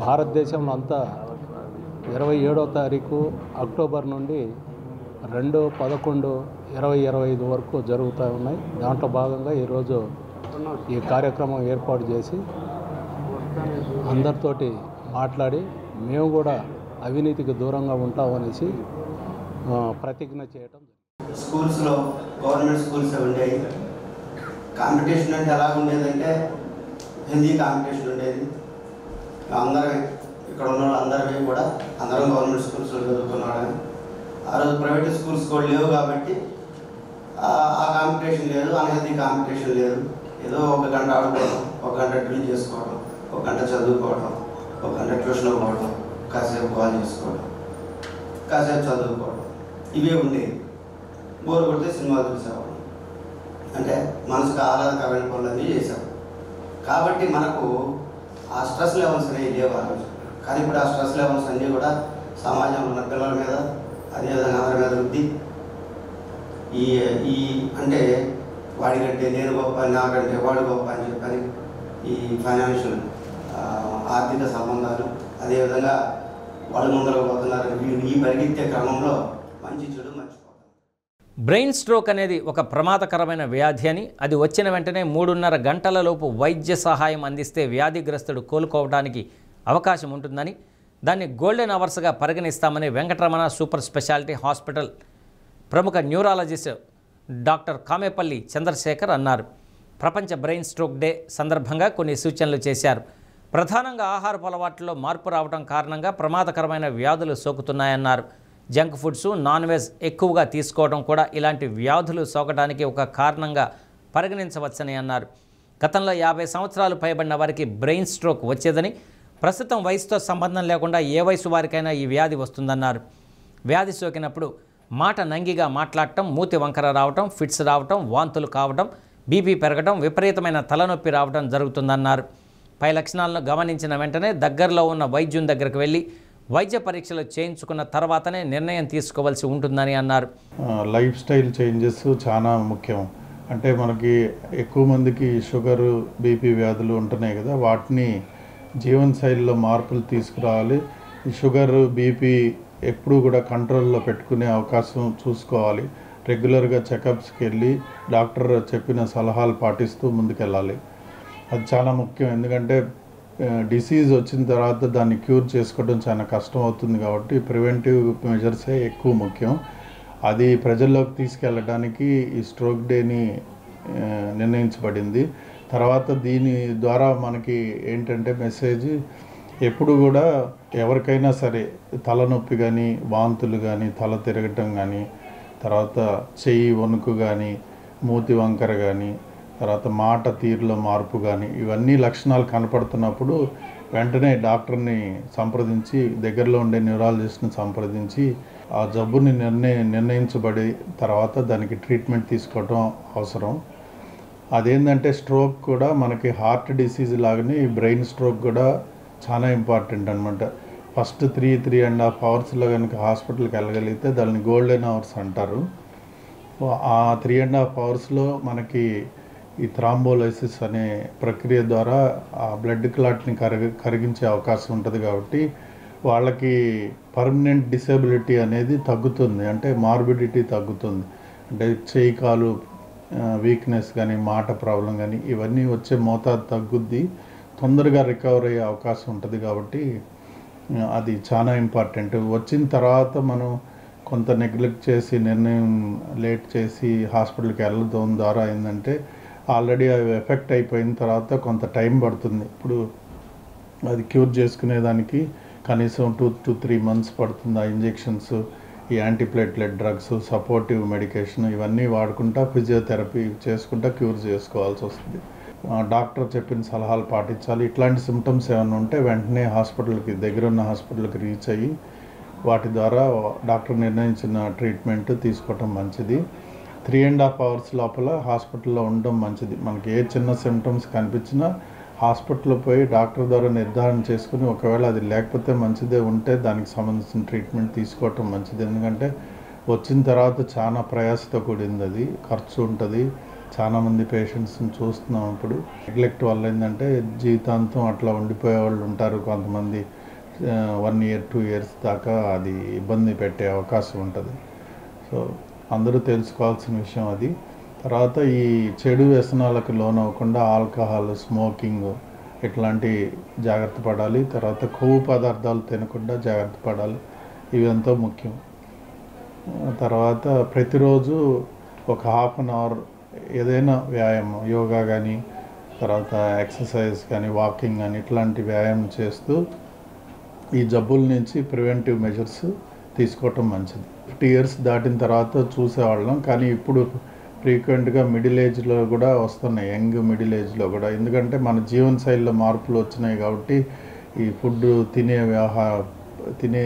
భారతదేశంలో అంతా 27వ తారీఖు అక్టోబర్ నుండి 2/11/2025 వరకు జరుగుతూ ఉన్నాయి. దాంట్లో భాగంగా ఈరోజు ఈ కార్యక్రమం ఏర్పాటు చేసి అందరితోటి మాట్లాడి మేము కూడా అవినీతికి దూరంగా ఉంటామనేసి ప్రతిజ్ఞ చేయటం. స్కూల్స్లో గవర్నమెంట్ స్కూల్స్ ఉండేవి. కాంపిటీషన్ అంటే ఎలా ఉండేదంటే హిందీ కాంపిటీషన్ ఉండేది. అందరం ఇక్కడ ఉన్న వాళ్ళందరివి కూడా అందరం గవర్నమెంట్ స్కూల్స్లో చదువుకున్నాడని. ఆ రోజు ప్రైవేట్ స్కూల్స్ కూడా లేవు కాబట్టి ఆ కాంపిటీషన్ లేదు, అన్హెల్దీ కాంపిటీషన్ లేదు. ఏదో 1 గంట ఆడుకోవడం, 1 గంట డ్రిల్ చేసుకోవడం, 1 గంట చదువుకోవడం, 1 గంట ట్యూషన్ పోవడం, కాసేపు కాల్ చేసుకోవడం, కాసేపు చదువుకోవడం, ఇవే ఉండేవి. బోర్ కొడితే సినిమాలు చూసేవాళ్ళం. అంటే మనసుకు ఆహ్లాదకరమైన పనులన్నీ చేసాం. కాబట్టి మనకు ఆ స్ట్రెస్ లెవెల్స్ అనేవి లేవు ఆ రోజు. కానీ ఇప్పుడు ఆ స్ట్రెస్ లెవెల్స్ అన్నీ కూడా సమాజంలో ఉన్న పిల్లల మీద, అదేవిధంగా అందరి మీద వృద్ధి. ఈ అంటే వాడికంటే నేను గొప్ప, నాకంటే వాడు గొప్ప అని చెప్పని ఈ ఫైనాన్షియల్ ఆర్థిక సంబంధాలు, అదేవిధంగా వాళ్ళు ముందరకు పోతున్నారు. ఈ పరిగెత్తే క్రమంలో మంచి చెడు మర్చిపోతారు. బ్రెయిన్ స్ట్రోక్ అనేది ఒక ప్రమాదకరమైన వ్యాధి అని, అది వచ్చిన వెంటనే 3.5 గంటలలోపు వైద్య సహాయం అందిస్తే వ్యాధిగ్రస్తుడు కోలుకోవడానికి అవకాశం ఉంటుందని, దాన్ని గోల్డెన్ అవర్స్గా పరిగణిస్తామని వెంకటరమణ సూపర్ స్పెషాలిటీ హాస్పిటల్ ప్రముఖ న్యూరాలజిస్ట్ డాక్టర్ కామేపల్లి చంద్రశేఖర్ అన్నారు. ప్రపంచ బ్రెయిన్ స్ట్రోక్ డే సందర్భంగా కొన్ని సూచనలు చేశారు. ప్రధానంగా ఆహారపు అలవాట్లలో మార్పు రావడం కారణంగా ప్రమాదకరమైన వ్యాధులు సోకుతున్నాయన్నారు. జంక్ ఫుడ్స్, నాన్ వెజ్ ఎక్కువగా తీసుకోవడం కూడా ఇలాంటి వ్యాధులు సోకడానికి ఒక కారణంగా పరిగణించవచ్చని అన్నారు. గతంలో 50 సంవత్సరాలు పైబడిన వారికి బ్రెయిన్ స్ట్రోక్ వచ్చేదని, ప్రస్తుతం వయసుతో సంబంధం లేకుండా ఏ వయసు వారికైనా ఈ వ్యాధి వస్తుందన్నారు. వ్యాధి సోకినప్పుడు మాట నంగిగా మాట్లాడటం, మూతి వంకర రావటం, ఫిట్స్ రావటం, వాంతులు కావటం, బీపీ పెరగడం, విపరీతమైన తలనొప్పి రావడం జరుగుతుందన్నారు. పై లక్షణాలను గమనించిన వెంటనే దగ్గరలో ఉన్న వైద్యుని దగ్గరకు వెళ్ళి వైద్య పరీక్షలు చేయించుకున్న తర్వాతనే నిర్ణయం తీసుకోవాల్సి ఉంటుందని అన్నారు. లైఫ్ స్టైల్ చేంజెస్ చాలా ముఖ్యం. అంటే మనకి ఎక్కువ మందికి షుగరు, బీపీ వ్యాధులు ఉంటున్నాయి కదా, వాటిని జీవనశైలిలో మార్పులు తీసుకురావాలి. ఈ షుగరు, బీపీ ఎప్పుడూ కూడా కంట్రోల్లో పెట్టుకునే అవకాశం చూసుకోవాలి. రెగ్యులర్గా చెకప్స్కి వెళ్ళి డాక్టర్ చెప్పిన సలహాలు పాటిస్తూ ముందుకెళ్ళాలి. అది చాలా ముఖ్యం. ఎందుకంటే డిసీజ్ వచ్చిన తర్వాత దాన్ని క్యూర్ చేసుకోవడం చాలా కష్టం అవుతుంది కాబట్టి ప్రివెంటివ్ మెజర్సే ఎక్కువ ముఖ్యం. అది ప్రజల్లోకి తీసుకెళ్ళడానికి ఈ స్ట్రోక్ డేని నిర్ణయించబడింది. తర్వాత దీని ద్వారా మనకి ఏంటంటే మెసేజ్, ఎప్పుడు కూడా ఎవరికైనా సరే తలనొప్పి కానీ, వాంతులు కానీ, తల తిరగటం కానీ, తర్వాత చెయ్యి వణుకు కానీ, మూతి వంకర కానీ, తర్వాత మాట తీరులో మార్పు కానీ, ఇవన్నీ లక్షణాలు కనపడుతున్నప్పుడు వెంటనే డాక్టర్ని సంప్రదించి, దగ్గరలో ఉండే న్యూరాలజిస్ట్ని సంప్రదించి ఆ జబ్బుని నిర్ణయించబడి తర్వాత దానికి ట్రీట్మెంట్ తీసుకోవడం అవసరం. అదేంటంటే స్ట్రోక్ కూడా మనకి హార్ట్ డిసీజ్ లాగానే ఈ బ్రెయిన్ స్ట్రోక్ కూడా చాలా ఇంపార్టెంట్ అనమాట. ఫస్ట్ 3.5 అవర్స్లో కనుక హాస్పిటల్కి వెళ్ళగలిగితే దాన్ని గోల్డెన్ అవర్స్ అంటారు. ఆ 3.5 అవర్స్లో మనకి ఈ థ్రాంబోలైసిస్ అనే ప్రక్రియ ద్వారా ఆ బ్లడ్ క్లాట్ని కరిగించే అవకాశం ఉంటుంది. కాబట్టి వాళ్ళకి పర్మనెంట్ డిసేబిలిటీ అనేది తగ్గుతుంది, అంటే మార్బిడిటీ తగ్గుతుంది. అంటే చేయి కాలు వీక్నెస్ కానీ, మాట ప్రాబ్లం కానీ, ఇవన్నీ వచ్చే మోతాదు తగ్గుద్ది, తొందరగా రికవర్ అయ్యే అవకాశం ఉంటుంది. కాబట్టి అది చాలా ఇంపార్టెంట్. వచ్చిన తర్వాత మనం కొంత నెగ్లెక్ట్ చేసి, నిర్ణయం లేట్ చేసి హాస్పిటల్కి వెళ్ళడం ద్వారా ఏంటంటే ఆల్రెడీ అవి ఎఫెక్ట్ అయిపోయిన తర్వాత కొంత టైం పడుతుంది. ఇప్పుడు అది క్యూర్ చేసుకునేదానికి కనీసం 2 to 3 months పడుతుంది. ఆ ఇంజెక్షన్స్, ఈ యాంటీప్లేట్లెట్ డ్రగ్స్, సపోర్టివ్ మెడికేషన్ ఇవన్నీ వాడుకుంటా, ఫిజియోథెరపీ చేసుకుంటా క్యూర్ చేసుకోవాల్సి వస్తుంది. డాక్టర్ చెప్పిన సలహాలు పాటించాలి. ఇట్లాంటి సిమ్టమ్స్ ఏమైనా ఉంటే వెంటనే హాస్పిటల్కి, దగ్గరున్న హాస్పిటల్కి రీచ్ అయ్యి వాటి ద్వారా డాక్టర్ నిర్ణయించిన ట్రీట్మెంట్ తీసుకోవటం మంచిది. 3.5 hours లోపల హాస్పిటల్లో ఉండడం మంచిది. మనకి ఏ చిన్న సిమ్టమ్స్ కనిపించినా హాస్పిటల్లో పోయి డాక్టర్ ద్వారా నిర్ధారణ చేసుకుని, ఒకవేళ అది లేకపోతే మంచిదే, ఉంటే దానికి సంబంధించిన ట్రీట్మెంట్ తీసుకోవటం మంచిది. ఎందుకంటే వచ్చిన తర్వాత చాలా ప్రయాసతో కూడింది, అది ఖర్చు ఉంటుంది. చాలామంది పేషెంట్స్ని చూస్తున్నాం. ఇప్పుడు నెగ్లెక్ట్ వల్ల ఏంటంటే జీవితాంతం అట్లా ఉండిపోయే వాళ్ళు ఉంటారు. కొంతమంది 1 year 2 years దాకా అది ఇబ్బంది పెట్టే అవకాశం ఉంటుంది. సో అందరూ తెలుసుకోవాల్సిన విషయం అది. తర్వాత ఈ చెడు వ్యసనాలకు లోనవ్వకుండా ఆల్కహాల్, స్మోకింగ్ ఇట్లాంటి జాగ్రత్త పడాలి. తర్వాత కొవ్వు పదార్థాలు తినకుండా జాగ్రత్త పడాలి. ఇవి ఎంతో ముఖ్యం. తర్వాత ప్రతిరోజు ఒక హాఫ్ అన్ అవర్ ఏదైనా వ్యాయామం, యోగా కానీ, తర్వాత ఎక్సర్సైజ్ కానీ, వాకింగ్ కానీ ఇట్లాంటి వ్యాయామం చేస్తూ ఈ జబ్బుల నుంచి ప్రివెంటివ్ మెజర్స్ తీసుకోవటం మంచిది. 50 years దాటిన తర్వాత చూసేవాళ్ళం, కానీ ఇప్పుడు ఫ్రీక్వెంట్గా మిడిల్ ఏజ్లో కూడా వస్తున్నాయి, యంగ్ మిడిల్ ఏజ్లో కూడా. ఎందుకంటే మన జీవన శైలిలో మార్పులు వచ్చినాయి కాబట్టి ఈ ఫుడ్ తినే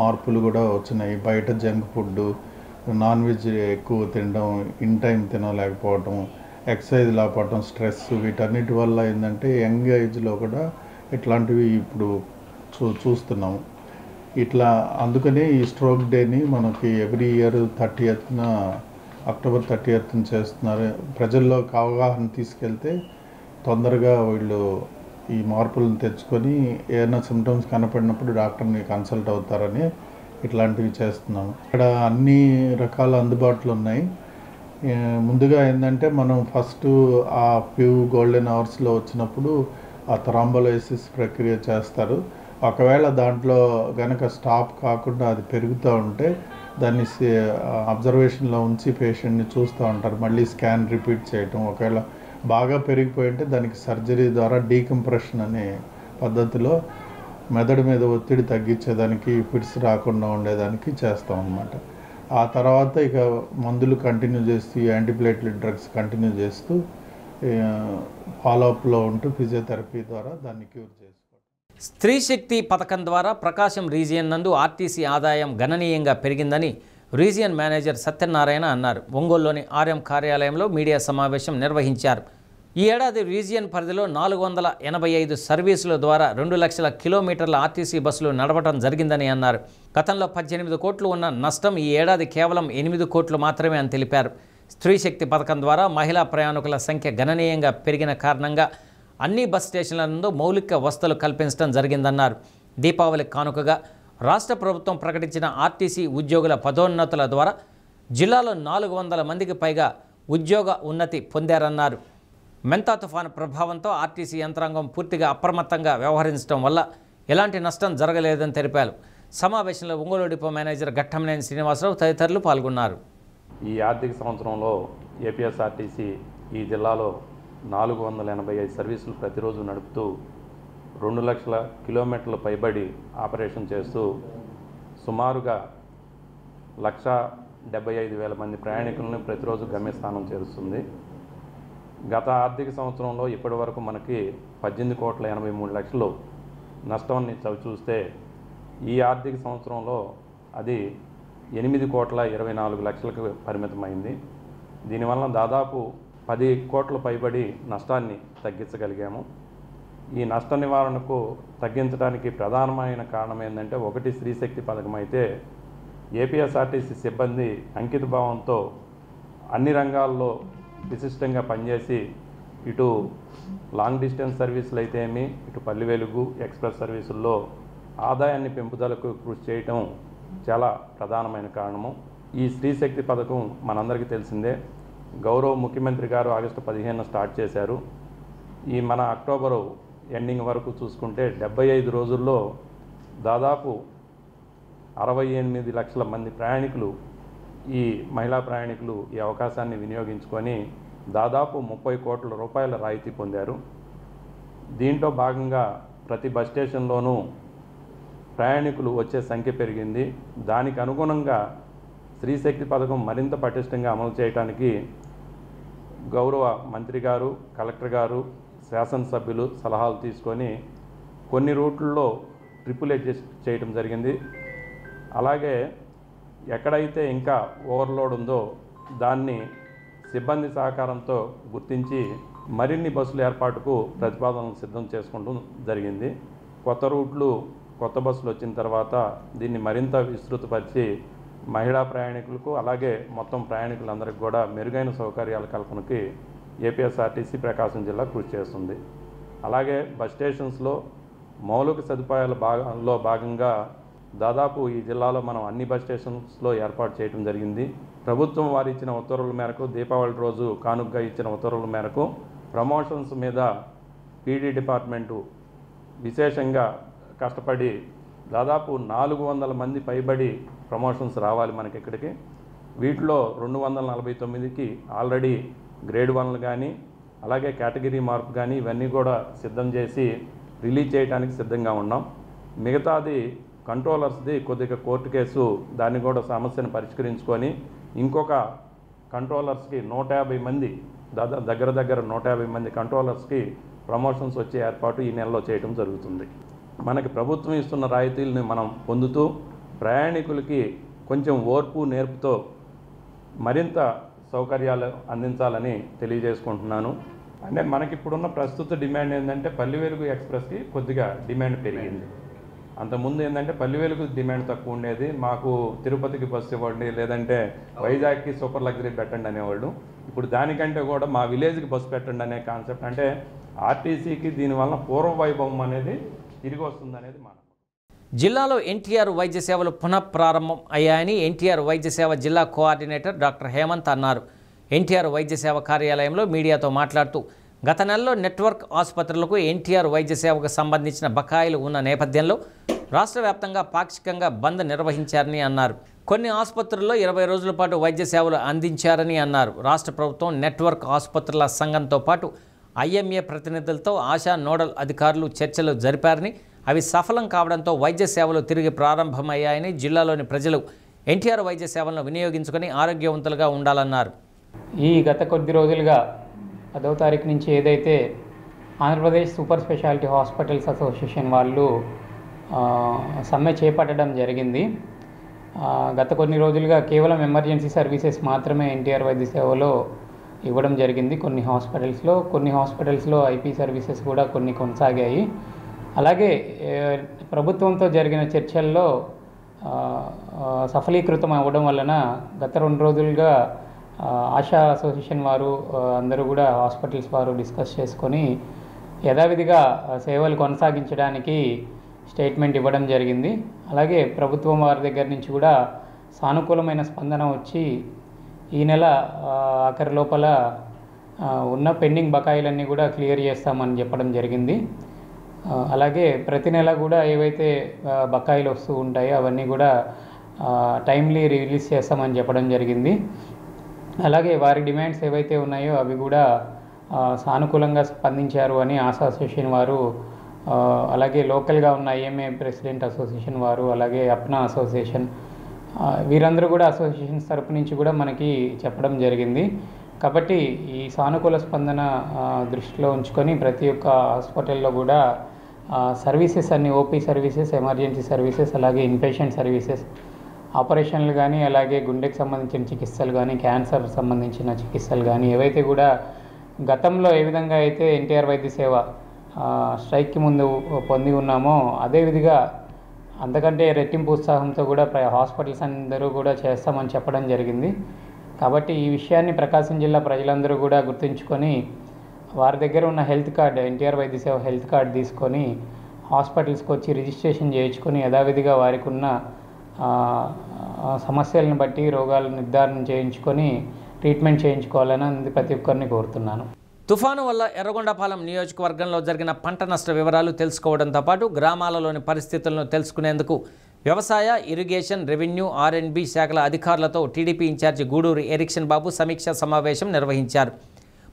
మార్పులు కూడా వచ్చినాయి. బయట జంక్ ఫుడ్, నాన్ వెజ్ ఎక్కువ తినడం, ఇన్ టైం తినలేకపోవటం, ఎక్సర్సైజ్ లేకపోవటం, స్ట్రెస్, వీటన్నిటి వల్ల ఏంటంటే యంగ్ ఏజ్లో కూడా ఇట్లాంటివి ఇప్పుడు చూస్తున్నాము. ఇట్లా అందుకనే ఈ స్ట్రోక్ డేని మనకి every year 30th October 30th చేస్తున్నారు. ప్రజల్లోకి అవగాహన తీసుకెళ్తే తొందరగా వీళ్ళు ఈ మార్పులను తెచ్చుకొని ఏదైనా సిమ్టమ్స్ కనపడినప్పుడు డాక్టర్ని కన్సల్ట్ అవుతారని ఇట్లాంటివి చేస్తున్నాము. ఇక్కడ అన్ని రకాల అందుబాటులో ఉన్నాయి. ముందుగా ఏంటంటే మనం ఫస్ట్ ఆ ఫ్యూ గోల్డెన్ అవర్స్లో వచ్చినప్పుడు ఆ థ్రాంబోలైసిస్ ప్రక్రియ చేస్తారు. ఒకవేళ దాంట్లో కనుక స్టాప్ కాకుండా అది పెరుగుతూ ఉంటే దాన్ని అబ్జర్వేషన్లో ఉంచి పేషెంట్ని చూస్తూ ఉంటారు. మళ్ళీ స్కాన్ రిపీట్ చేయటం. ఒకవేళ బాగా పెరిగిపోయి ఉంటే దానికి సర్జరీ ద్వారా డీకంప్రెషన్ అనే పద్ధతిలో మెదడు మీద ఒత్తిడి తగ్గించేదానికి, ఫిట్స్ రాకుండా ఉండేదానికి చేస్తాం అన్నమాట. ఆ తర్వాత ఇక మందులు కంటిన్యూ చేస్తూ, యాంటీప్లేట్లెట్ డ్రగ్స్ కంటిన్యూ చేస్తూ ఫాలోఅప్లో ఉంటూ ఫిజియోథెరపీ ద్వారా దాన్ని క్యూర్ చేసుకోవాలి. స్త్రీ శక్తి పథకం ద్వారా ప్రకాశం రీజియన్ నందు ఆర్టీసీ ఆదాయం గణనీయంగా పెరిగిందని రీజియన్ మేనేజర్ సత్యనారాయణ అన్నారు. ఒంగోలులోని ఆర్ఎం కార్యాలయంలో మీడియా సమావేశం నిర్వహించారు. ఈ ఏడాది రీజియన్ పరిధిలో 485 సర్వీసుల ద్వారా 2 లక్షల కిలోమీటర్ల ఆర్టీసీ బస్సులు నడపడం జరిగిందని అన్నారు. గతంలో 18 కోట్లు ఉన్న నష్టం ఈ ఏడాది కేవలం 8 కోట్లు మాత్రమే అని తెలిపారు. స్త్రీ శక్తి పథకం ద్వారా మహిళా ప్రయాణికుల సంఖ్య గణనీయంగా పెరిగిన కారణంగా అన్ని బస్ స్టేషన్ల నందు మౌలిక వసతులు కల్పించడం జరిగిందన్నారు. దీపావళి కానుకగా రాష్ట్ర ప్రభుత్వం ప్రకటించిన ఆర్టీసీ ఉద్యోగుల పదోన్నతుల ద్వారా జిల్లాలో 400 మందికి పైగా ఉద్యోగ ఉన్నతి పొందారన్నారు. మెంతా తుఫాను ప్రభావంతో ఆర్టీసీ యంత్రాంగం పూర్తిగా అప్రమత్తంగా వ్యవహరించడం వల్ల ఎలాంటి నష్టం జరగలేదని తెలిపారు. సమావేశంలో ఒంగోలు డిపో మేనేజర్ ఘట్టమనేని శ్రీనివాసరావు తదితరులు పాల్గొన్నారు. ఈ ఆర్థిక సంవత్సరంలో ఏపీఎస్ఆర్టీసీ ఈ జిల్లాలో 485 సర్వీసులు ప్రతిరోజు నడుపుతూ 2 లక్షల కిలోమీటర్ల పైబడి ఆపరేషన్ చేస్తూ సుమారుగా 1,75,000 మంది ప్రయాణికులను ప్రతిరోజు గమ్యస్థానం చేరుస్తుంది. గత ఆర్థిక సంవత్సరంలో ఇప్పటి వరకు మనకి 18,83,00,000 నష్టాన్ని చవిచూస్తే ఈ ఆర్థిక సంవత్సరంలో అది 8,24,00,000కు పరిమితమైంది. దీనివల్ల దాదాపు 10 కోట్ల పైబడి నష్టాన్ని తగ్గించగలిగాము. ఈ నష్ట నివారణకు తగ్గించడానికి ప్రధానమైన కారణం ఏంటంటే, ఒకటి స్త్రీశక్తి పథకం అయితే ఏపీఎస్ఆర్టీసీ సిబ్బంది అంకిత భావంతో అన్ని రంగాల్లో విశిష్టంగా పనిచేసి ఇటు లాంగ్ డిస్టెన్స్ సర్వీసులు అయితేమి, ఇటు పల్లి వెలుగు ఎక్స్ప్రెస్ సర్వీసుల్లో ఆదాయాన్ని పెంపుదలకు కృషి చేయటం చాలా ప్రధానమైన కారణము. ఈ స్త్రీశక్తి పథకం మనందరికీ తెలిసిందే. గౌరవ ముఖ్యమంత్రి గారు ఆగస్టు 15న స్టార్ట్ చేశారు. ఈ మన అక్టోబరు ఎండింగ్ వరకు చూసుకుంటే 75 రోజుల్లో దాదాపు 68 లక్షల మంది ప్రయాణికులు, ఈ మహిళా ప్రయాణికులు ఈ అవకాశాన్ని వినియోగించుకొని దాదాపు 30 కోట్ల రూపాయల రాయితీ పొందారు. దీంట్లో భాగంగా ప్రతి బస్ స్టేషన్లోనూ ప్రయాణికులు వచ్చే సంఖ్య పెరిగింది. దానికి అనుగుణంగా స్త్రీశక్తి పథకం మరింత పటిష్టంగా అమలు చేయడానికి గౌరవ మంత్రి గారు, కలెక్టర్ గారు, శాసనసభ్యులు సలహాలు తీసుకొని కొన్ని రూట్లలో ట్రిపుల్ అడ్జస్ట్ చేయడం జరిగింది. అలాగే ఎక్కడైతే ఇంకా ఓవర్లోడ్ ఉందో దాన్ని సిబ్బంది సహకారంతో గుర్తించి మరిన్ని బస్సుల ఏర్పాటుకు ప్రతిపాదనలు సిద్ధం చేసుకోవడం జరిగింది. కొత్త రూట్లు, కొత్త బస్సులు వచ్చిన తర్వాత దీన్ని మరింత విస్తృతపరిచి మహిళా ప్రయాణికులకు అలాగే మొత్తం ప్రయాణికులందరికీ కూడా మెరుగైన సౌకర్యాల కల్పనకి ఏపీఎస్ఆర్టీసీ ప్రకాశం జిల్లా కృషి చేస్తుంది. అలాగే బస్ స్టేషన్స్లో మౌలిక సదుపాయాల భాగంగా దాదాపు ఈ జిల్లాలో మనం అన్ని బస్ స్టేషన్స్లో ఏర్పాటు చేయడం జరిగింది. ప్రభుత్వం వారు ఇచ్చిన ఉత్తర్వుల మేరకు, దీపావళి రోజు కానుకగా ఇచ్చిన ఉత్తర్వుల మేరకు ప్రమోషన్స్ మీద పీడీ డిపార్ట్మెంటు విశేషంగా కష్టపడి దాదాపు 400 మంది పైబడి ప్రమోషన్స్ రావాలి మనకి ఇక్కడికి. వీటిలో 249కి ఆల్రెడీ గ్రేడ్ 1లు కానీ అలాగే కేటగిరీ మార్పు కానీ ఇవన్నీ కూడా సిద్ధం చేసి రిలీజ్ చేయడానికి సిద్ధంగా ఉన్నాం. మిగతాది కంట్రోలర్స్ది కొద్దిగా కోర్టు కేసు, దాన్ని కూడా సమస్యను పరిష్కరించుకొని ఇంకొక కంట్రోలర్స్కి 150 మంది దగ్గర 150 మంది కంట్రోలర్స్కి ప్రమోషన్స్ వచ్చే ఏర్పాటు ఈ నెలలో చేయడం జరుగుతుంది. మనకి ప్రభుత్వం ఇస్తున్న రాయితీలను మనం పొందుతూ ప్రయాణికులకి కొంచెం ఓర్పు నేర్పుతో మరింత సౌకర్యాలు అందించాలని తెలియజేసుకుంటున్నాను. అంటే మనకి ఇప్పుడున్న ప్రస్తుత డిమాండ్ ఏంటంటే పల్లి వెలుగు ఎక్స్ప్రెస్కి కొద్దిగా డిమాండ్ పెరిగింది. అంతకుముందు ఏంటంటే పల్లి వెలుగు డిమాండ్ తక్కువ ఉండేది. మాకు తిరుపతికి బస్సు ఇవ్వండి, లేదంటే వైజాగ్కి సూపర్ లగ్జరీ పెట్టండి అనేవాళ్ళు. ఇప్పుడు దానికంటే కూడా మా విలేజ్కి బస్సు పెట్టండి అనే కాన్సెప్ట్, అంటే ఆర్టీసీకి దీనివల్ల పూర్వ వైభవం అనేది తిరిగి వస్తుంది అనేది మన జిల్లాలో ఎన్టీఆర్ వైద్య సేవలు పునఃప్రారంభం అయ్యాయని ఎన్టీఆర్ వైద్య సేవ జిల్లా కోఆర్డినేటర్ డాక్టర్ హేమంత్ అన్నారు. ఎన్టీఆర్ వైద్య సేవ కార్యాలయంలో మీడియాతో మాట్లాడుతూ గత నెలలో నెట్వర్క్ ఆసుపత్రులకు ఎన్టీఆర్ వైద్య సేవకు సంబంధించిన బకాయిలు ఉన్న నేపథ్యంలో రాష్ట్ర వ్యాప్తంగా పాక్షికంగా బంద్ నిర్వహించారని అన్నారు. కొన్ని ఆసుపత్రుల్లో 20 రోజుల పాటు వైద్య సేవలు అందించారని అన్నారు. రాష్ట్ర ప్రభుత్వం నెట్వర్క్ ఆసుపత్రుల సంఘంతో పాటు ఐఎంఏ ప్రతినిధులతో ఆశా నోడల్ అధికారులు చర్చలు జరిపారని, అవి సఫలం కావడంతో వైద్య సేవలు తిరిగి ప్రారంభమయ్యాయని, జిల్లాలోని ప్రజలు ఎన్టీఆర్ వైద్య సేవలను వినియోగించుకొని ఆరోగ్యవంతులుగా ఉండాలన్నారు. ఈ గత కొద్ది రోజులుగా 10వ తారీఖు నుంచి ఏదైతే Andhra Pradesh super speciality hospitals association వాళ్ళు సమ్మె చేపట్టడం జరిగింది. గత కొన్ని రోజులుగా కేవలం ఎమర్జెన్సీ సర్వీసెస్ మాత్రమే ఎన్టీఆర్ వైద్య సేవలో ఇవ్వడం జరిగింది. కొన్ని హాస్పిటల్స్లో ఐపీ సర్వీసెస్ కూడా కొన్ని కొనసాగాయి. అలాగే ప్రభుత్వంతో జరిగిన చర్చల్లో సఫలీకృతం అవ్వడం వలన గత 2 రోజులుగా ఆశా అసోసియేషన్ వారు అందరూ కూడా హాస్పిటల్స్ వారు డిస్కస్ చేసుకొని యథావిధిగా సేవలు కొనసాగించడానికి స్టేట్మెంట్ ఇవ్వడం జరిగింది. అలాగే ప్రభుత్వం వారి దగ్గర నుంచి కూడా సానుకూలమైన స్పందన వచ్చి ఈ నెల ఆఖరి లోపల ఉన్న పెండింగ్ బకాయిలన్నీ కూడా క్లియర్ చేస్తామని చెప్పడం జరిగింది. అలాగే ప్రతి నెల కూడా ఏవైతే బకాయిలు వస్తూ ఉంటాయో అవన్నీ కూడా టైమ్లీ రిలీజ్ చేస్తామని చెప్పడం జరిగింది. అలాగే వారి డిమాండ్స్ ఏవైతే ఉన్నాయో అవి కూడా సానుకూలంగా స్పందించారు అని ఆశా అసోసియేషన్ వారు, అలాగే లోకల్గా ఉన్న ఐఎంఏ ప్రెసిడెంట్ అసోసియేషన్ వారు, అలాగే అప్నా అసోసియేషన్, వీరందరూ కూడా అసోసియేషన్స్ తరపు నుంచి కూడా మనకి చెప్పడం జరిగింది. కాబట్టి ఈ సానుకూల స్పందన దృష్టిలో ఉంచుకొని ప్రతి ఒక్క హాస్పిటల్లో కూడా సర్వీసెస్ అన్ని ఓపీ సర్వీసెస్, ఎమర్జెన్సీ సర్వీసెస్, అలాగే ఇన్పేషెంట్ సర్వీసెస్, ఆపరేషన్లు కానీ, అలాగే గుండెకి సంబంధించిన చికిత్సలు కానీ, క్యాన్సర్ సంబంధించిన చికిత్సలు కానీ ఏవైతే కూడా గతంలో ఏ విధంగా అయితే ఎన్టీఆర్ వైద్య సేవ స్ట్రైక్కి ముందు పొంది ఉన్నామో అదేవిధంగా అంతకంటే రెట్టింపు ఉత్సాహంతో కూడా హాస్పిటల్స్ అందరూ కూడా చేస్తామని చెప్పడం జరిగింది. కాబట్టి ఈ విషయాన్ని ప్రకాశం జిల్లా ప్రజలందరూ కూడా గుర్తుంచుకొని వారి దగ్గర ఉన్న హెల్త్ కార్డ్, ఎన్టీఆర్ వైద్య సేవ హెల్త్ కార్డ్ తీసుకొని హాస్పిటల్స్కి వచ్చి రిజిస్ట్రేషన్ చేయించుకొని యథావిధిగా వారికి ఉన్న సమస్యలను బట్టి రోగాలను నిర్ధారణ చేయించుకొని ట్రీట్మెంట్ చేయించుకోవాలని ప్రతి ఒక్కరిని కోరుతున్నాను. తుఫాను వల్ల ఎర్రగొండపాలెం నియోజకవర్గంలో జరిగిన పంట నష్ట వివరాలు తెలుసుకోవడంతో పాటు గ్రామాలలోని పరిస్థితులను తెలుసుకునేందుకు వ్యవసాయ, ఇరిగేషన్, రెవెన్యూ, R&B శాఖల అధికారులతో టీడీపీ ఇన్ఛార్జి గూడూరు ఎరిక్షన్ బాబు సమీక్షా సమావేశం నిర్వహించారు.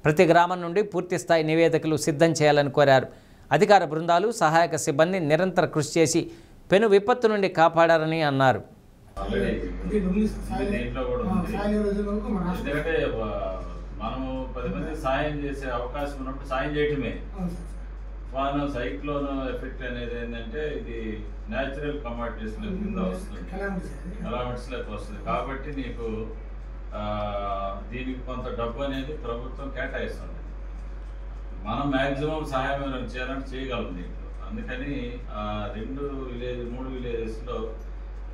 ప్రతి గ్రామం నుండి పూర్తిస్థాయి నివేదికలు సిద్ధం చేయాలని కోరారు. అధికార బృందాలు, సహాయక సిబ్బంది నిరంతర కృషి చేసి పెను విపత్తు నుండి కాపాడారని అన్నారు. మనము 10 మంది సాయం చేసే అవకాశం ఉన్నప్పుడు సాయం చేయటమే. తుఫాను, సైక్లోన్ ఎఫెక్ట్ అనేది ఏంటంటే ఇది న్యాచురల్ కమాడిటీస్ కింద వస్తుంది, కలామిటీస్లోకి వస్తుంది. కాబట్టి నీకు దీనికి కొంత డబ్బు అనేది ప్రభుత్వం కేటాయిస్తుంది. మనం మ్యాక్సిమం సహాయం ఏమైనా చేయాలంటే చేయగలం దీంట్లో. అందుకని 3 విలేజెస్లో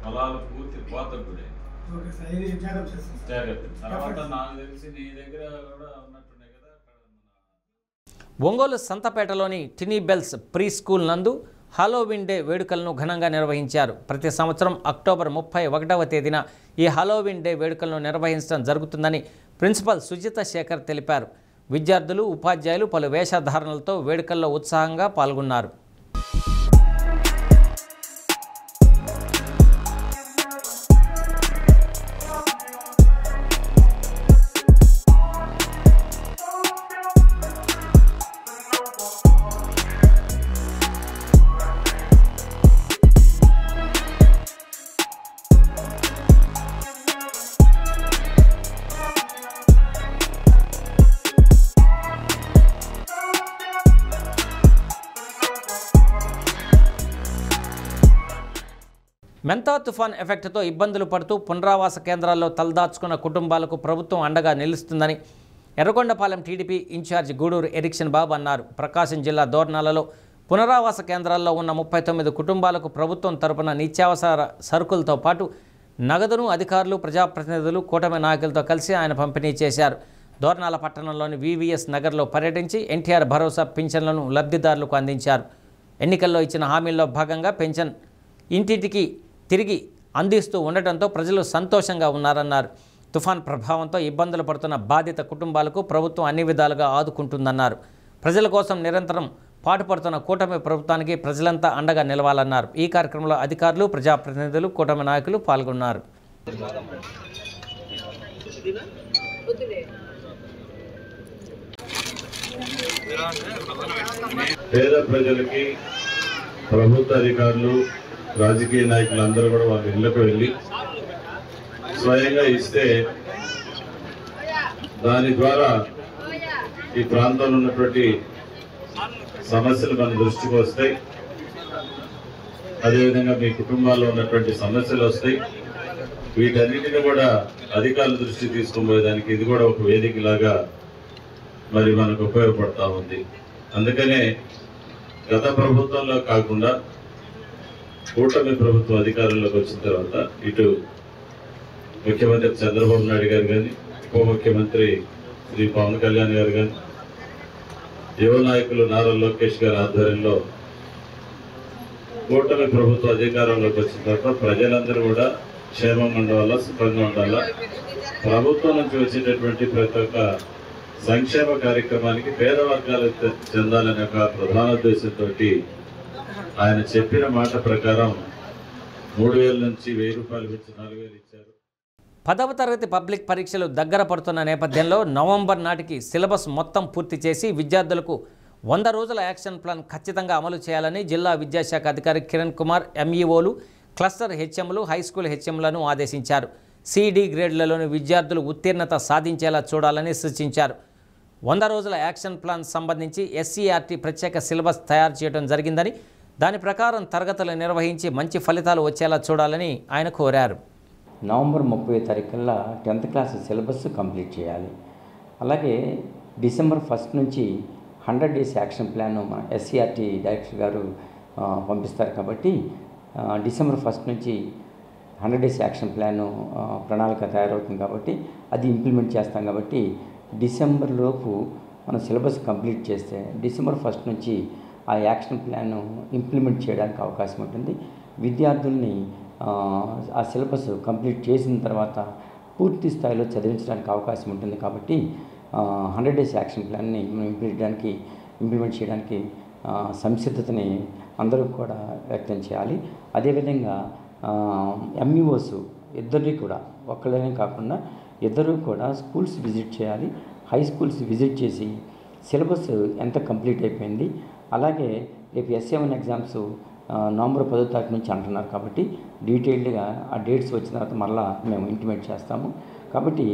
పొలాలు పూర్తి కోతకు గురై తర్వాత నాకు తెలిసి నీ దగ్గర కూడా ఉన్నట్టున్నాయి కదా. ఒంగోలు సంతపేటలోని టినీ బెల్స్ ప్రీ స్కూల్ నందు హాలోవిన్ డే వేడుకలను ఘనంగా నిర్వహించారు. ప్రతి సంవత్సరం అక్టోబర్ 31వ తేదీన ఈ హాలోవిన్ డే వేడుకలను నిర్వహించడం జరుగుతుందని ప్రిన్సిపల్ సుజిత శేఖర్ తెలిపారు. విద్యార్థులు, ఉపాధ్యాయులు పలు వేషధారణలతో వేడుకల్లో ఉత్సాహంగా పాల్గొన్నారు. మెంతా తుఫాన్ ఎఫెక్ట్తో ఇబ్బందులు పడుతూ పునరావాస కేంద్రాల్లో తలదాచుకున్న కుటుంబాలకు ప్రభుత్వం అండగా నిలుస్తుందని ఎర్రగొండపాలెం టీడీపీ ఇన్ఛార్జి గూడూరు ఎరిక్షన్ బాబు అన్నారు. ప్రకాశం జిల్లా దోర్నాలలో పునరావాస కేంద్రాల్లో ఉన్న 39 కుటుంబాలకు ప్రభుత్వం తరపున నిత్యావసర సరుకులతో పాటు నగదును అధికారులు, ప్రజాప్రతినిధులు, కూటమి నాయకులతో కలిసి ఆయన పంపిణీ చేశారు. దోర్నాల పట్టణంలోని వివిఎస్ నగర్లో పర్యటించి ఎన్టీఆర్ భరోసా పింఛన్లను లబ్ధిదారులకు అందించారు. ఎన్నికల్లో ఇచ్చిన హామీల్లో భాగంగా పెన్షన్ ఇంటింటికి తిరిగి అందిస్తూ ఉండటంతో ప్రజలు సంతోషంగా ఉన్నారన్నారు. తుఫాన్ ప్రభావంతో ఇబ్బందులు పడుతున్న బాధిత కుటుంబాలకు ప్రభుత్వం అన్ని విధాలుగా ఆదుకుంటుందన్నారు. ప్రజల కోసం నిరంతరం పాటుపడుతున్న కూటమి ప్రభుత్వానికి ప్రజలంతా అండగా నిలవాలన్నారు. ఈ కార్యక్రమంలో అధికారులు, ప్రజాప్రతినిధులు, కూటమి నాయకులు పాల్గొన్నారు. పేద ప్రజలకి ప్రభుత్వ అధికారులు, రాజకీయ నాయకులందరూ కూడా వాళ్ళ ఇళ్లకు వెళ్ళి స్వయంగా ఇస్తే దాని ద్వారా ఈ ప్రాంతంలో ఉన్నటువంటి సమస్యలు మన దృష్టికి వస్తాయి. అదేవిధంగా మీ కుటుంబాల్లో ఉన్నటువంటి సమస్యలు వస్తాయి. వీటన్నిటిని కూడా అధికారుల దృష్టికి తీసుకొని పోయేదానికి ఇది కూడా ఒక వేదికలాగా మరి మనకు ఉపయోగపడతా ఉంది. అందుకనే గత ప్రభుత్వంలో కాకుండా కూటమి ప్రభుత్వం అధికారంలోకి వచ్చిన తర్వాత ఇటు ముఖ్యమంత్రి చంద్రబాబు నాయుడు గారు కానీ, ఉప ముఖ్యమంత్రి శ్రీ పవన్ కళ్యాణ్ గారు కానీ, యువ నాయకులు నారా లోకేష్ గారి ఆధ్వర్యంలో కూటమి ప్రభుత్వ అధికారంలోకి వచ్చిన తర్వాత ప్రజలందరూ కూడా క్షేమంగా ఉండాలా, సుఖంగా ఉండాలా, ప్రభుత్వం నుంచి వచ్చేటటువంటి ప్రతి ఒక్క సంక్షేమ కార్యక్రమానికి పేద వర్గాలకు చెందాలనే ఒక ప్రధాన ఉద్దేశంతో ఆయన చెప్పిన మాట ప్రకారం 3,000 నుంచి 1,000 రూపాయలు పెంచి 4,000 ఇచ్చారు. 10వ తరగతి పబ్లిక్ పరీక్షలు దగ్గర పడుతున్న నేపథ్యంలో నవంబర్ నాటికి సిలబస్ మొత్తం పూర్తి చేసి విద్యార్థులకు 100 రోజుల యాక్షన్ ప్లాన్ ఖచ్చితంగా అమలు చేయాలని జిల్లా విద్యాశాఖ అధికారి కిరణ్ కుమార్ ఎంఈఓలు, క్లస్టర్ హెచ్ఎంలు, హైస్కూల్ హెచ్ఎంలను ఆదేశించారు. సిడి గ్రేడ్లలోని విద్యార్థులు ఉత్తీర్ణత సాధించేలా చూడాలని సూచించారు. 100 రోజుల యాక్షన్ ప్లాన్ సంబంధించి ఎస్సీఆర్టీ ప్రత్యేక సిలబస్ తయారు చేయడం జరిగిందని, దాని ప్రకారం తరగతులు నిర్వహించి మంచి ఫలితాలు వచ్చేలా చూడాలని ఆయన కోరారు. November 30 తారీఖుల్లో 10th class syllabus complete చేయాలి. అలాగే డిసెంబర్ 1 నుంచి 100 డేస్ యాక్షన్ ప్లాన్ మన ఎస్సీఆర్టీ డైరెక్టర్ గారు పంపిస్తారు. కాబట్టి డిసెంబర్ 1 నుంచి 100 డేస్ యాక్షన్ ప్లాన్ ప్రణాళిక తయారవుతుంది. కాబట్టి అది ఇంప్లిమెంట్ చేస్తాం. కాబట్టి డిసెంబర్ లోపు మనం సిలబస్ కంప్లీట్ చేస్తే డిసెంబర్ 1 నుంచి ఆ యాక్షన్ ప్లాన్ ఇంప్లిమెంట్ చేయడానికి అవకాశం ఉంటుంది. విద్యార్థుల్ని ఆ సిలబస్ కంప్లీట్ చేసిన తర్వాత పూర్తి స్థాయిలో చదివించడానికి అవకాశం ఉంటుంది. కాబట్టి 100 డేస్ యాక్షన్ ప్లాన్ని ఇంప్లిమెంట్ చేయడానికి సంసిద్ధతని అందరూ కూడా వ్యక్తం చేయాలి. అదేవిధంగా ఎంఈఓస్ ఇద్దరిని కూడా, ఒక్కళ్ళనే కాకుండా ఇద్దరు కూడా స్కూల్స్ విజిట్ చేయాలి. హై స్కూల్స్ విజిట్ చేసి సిలబస్ ఎంత కంప్లీట్ అయిపోయింది, అలాగే రేపు ఎస్ఏ1 ఎగ్జామ్స్ నవంబర్ 10వ తారీఖు నుంచి అంటున్నారు. కాబట్టి డీటెయిల్డ్గా ఆ డేట్స్ వచ్చిన తర్వాత మళ్ళీ మేము ఇంటిమేట్ చేస్తాము. కాబట్టి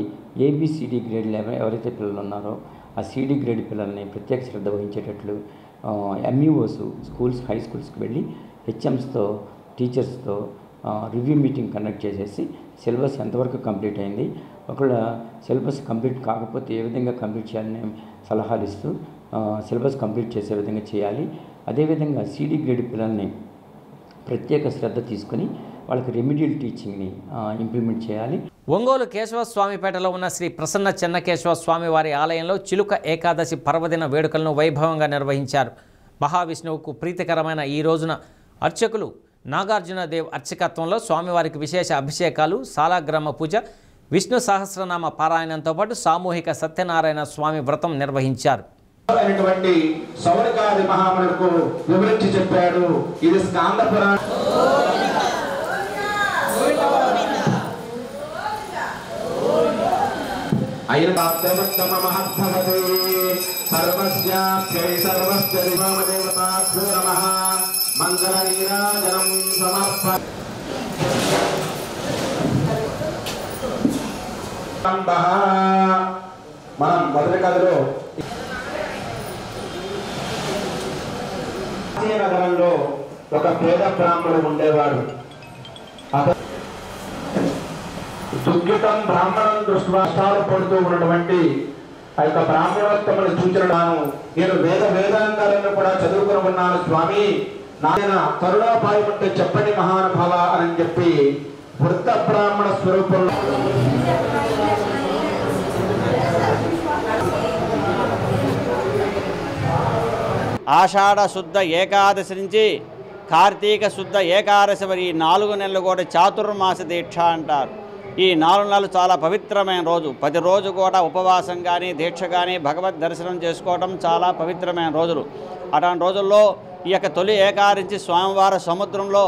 ఏబిసిడి గ్రేడ్ ఎవరైతే పిల్లలు ఉన్నారో ఆ సిడి గ్రేడ్ పిల్లల్ని ప్రత్యేక శ్రద్ధ వహించేటట్లు ఎంఈఓస్ స్కూల్స్, హై స్కూల్స్కి వెళ్ళి హెచ్ఎంస్తో, టీచర్స్తో రివ్యూ మీటింగ్ కండక్ట్ చేసేసి సిలబస్ ఎంతవరకు కంప్లీట్ అయింది, ఒకవేళ సిలబస్ కంప్లీట్ కాకపోతే ఏ విధంగా కంప్లీట్ చేయాలని సలహాలు ఇస్తూ సిలబస్ కంప్లీట్ చేసే విధంగా చేయాలి. అదేవిధంగా సిడి గ్రేడ్ పిల్లల్ని ప్రత్యేక శ్రద్ధ తీసుకొని వాళ్ళకి రెమిడియల్ టీచింగ్ని ఇంప్లిమెంట్ చేయాలి. ఒంగోలు కేశవస్వామిపేటలో ఉన్న శ్రీ ప్రసన్న చెన్నకేశవ స్వామి వారి ఆలయంలో చిలుక ఏకాదశి పర్వదిన వేడుకలను వైభవంగా నిర్వహించారు. మహావిష్ణువుకు ప్రీతికరమైన ఈ రోజున అర్చకులు నాగార్జునదేవ్ అర్చకత్వంలో స్వామివారికి విశేష అభిషేకాలు, సాలగ్రామ పూజ, విష్ణు సహస్రనామ పారాయణంతో పాటు సామూహిక సత్యనారాయణ స్వామి వ్రతం నిర్వహించారు. అయినటువంటి సౌనకాది మహామునులకు వివరించి చెప్పాడు. ఇది స్కాంద పురాణం. అయిన భక్తమ మహత్భవతే సర్వస్యాఖ్యై సర్వస్య దేవతాభ్యో నమః మంగళ నీరాజనం సమర్ప. మనం మొదటి కథలో నగరంలో ఒక పేద బ్రాహ్మణుడు ఉండేవాడు. దుర్గితం బ్రాహ్మణం దృష్ట్యా కష్టాలు పడుతూ ఉన్నటువంటి ఆ యొక్క బ్రాహ్మణోత్తముని సూచనను నేను వేదాంగాలను కూడా చదువుకుని ఉన్నాను స్వామి, నాయన కరుణాపాయం ఉంటే చెప్పండి మహానుభావ అని చెప్పి వృద్ధ బ్రాహ్మణ స్వరూపంలో ఆషాఢ శుద్ధ ఏకాదశి నుంచి కార్తీక శుద్ధ ఏకాదశి వరకు ఈ 4 నెలలు కూడా చాతుర్మాస దీక్ష అంటారు. ఈ 4 నెలలు చాలా పవిత్రమైన రోజు. ప్రతిరోజు కూడా ఉపవాసం కానీ దీక్ష కానీ భగవద్ దర్శనం చేసుకోవడం చాలా పవిత్రమైన రోజులు. అటువంటి రోజుల్లో ఈ యొక్క తొలి ఏకాదశి స్వామివారు సముద్రంలో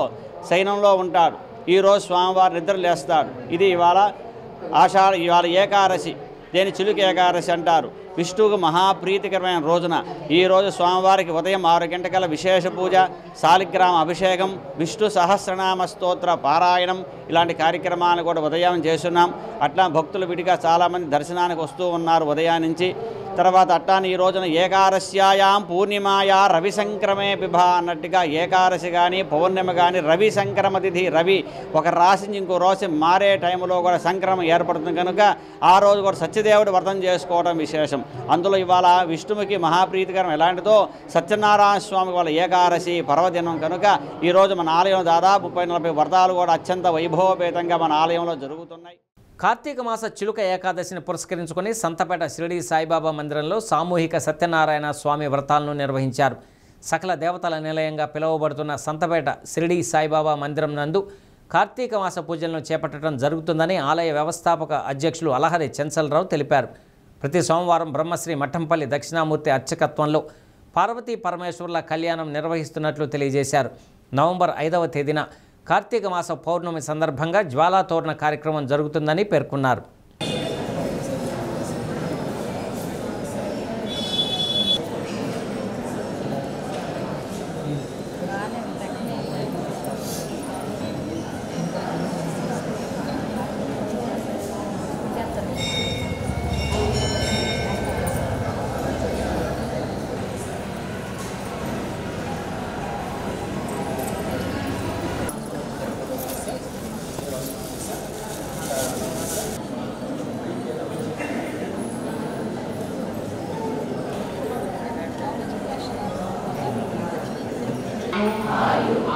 శయనంలో ఉంటాడు. ఈరోజు స్వామివారు నిద్ర లేస్తాడు. ఇది ఇవాళ ఏకాదశి, దేని చిలుక ఏకాదశి అంటారు. విష్ణువుకు మహాప్రీతికరమైన రోజున ఈరోజు స్వామివారికి ఉదయం 6 గంటల విశేష పూజ, శాలిగ్రామ అభిషేకం, విష్ణు సహస్రనామ స్తోత్ర పారాయణం ఇలాంటి కార్యక్రమాలు కూడా ఉదయం చేస్తున్నాం. అట్లా భక్తులు విడిగా చాలామంది దర్శనానికి వస్తూ ఉన్నారు ఉదయం నుంచి. తర్వాత అట్లానే ఈ రోజున ఏకాదశ్యాయాం పూర్ణిమాయా రవి సంక్రమే బిభ అన్నట్టుగా ఏకాదశి కానీ పౌర్ణిమ కానీ రవి సంక్రమ తిథి, రవి ఒక రాశి నుంచి ఇంకో రాశి మారే టైంలో కూడా సంక్రమం ఏర్పడుతుంది కనుక ఆ రోజు కూడా సత్యదేవుడు వ్రతం చేసుకోవడం విశేషం. అందులో ఇవాళ విష్ణువుకి మహాప్రీతికరం ఎలాంటిదో సత్యనారాయణ స్వామి వాళ్ళ ఏకాదశి పర్వదినం కనుక ఈరోజు మన ఆలయంలో దాదాపు 30-40 వ్రతాలు కూడా అత్యంత వైభవపేతంగా మన ఆలయంలో జరుగుతున్నాయి. కార్తీక మాస చిలుక ఏకాదశిని పురస్కరించుకొని సంతపేట షిరిడి సాయిబాబా మందిరంలో సామూహిక సత్యనారాయణ స్వామి వ్రతాలను నిర్వహించారు. సకల దేవతల నిలయంగా పిలువబడుతున్న సంతపేట షిరిడి సాయిబాబా మందిరం నందు కార్తీక మాస పూజలను చేపట్టడం జరుగుతుందని ఆలయ వ్యవస్థాపక అధ్యక్షులు అలహరి చెన్సలరావు తెలిపారు. ప్రతి సోమవారం బ్రహ్మశ్రీ మఠంపల్లి దక్షిణామూర్తి అర్చకత్వంలో పార్వతీ పరమేశ్వరుల కళ్యాణం నిర్వహిస్తున్నట్లు తెలియజేశారు. నవంబర్ 5వ తేదీన కార్తీక మాస పౌర్ణమి సందర్భంగా జ్వాలాతోరణ కార్యక్రమం జరుగుతుందని పేర్కొన్నారు.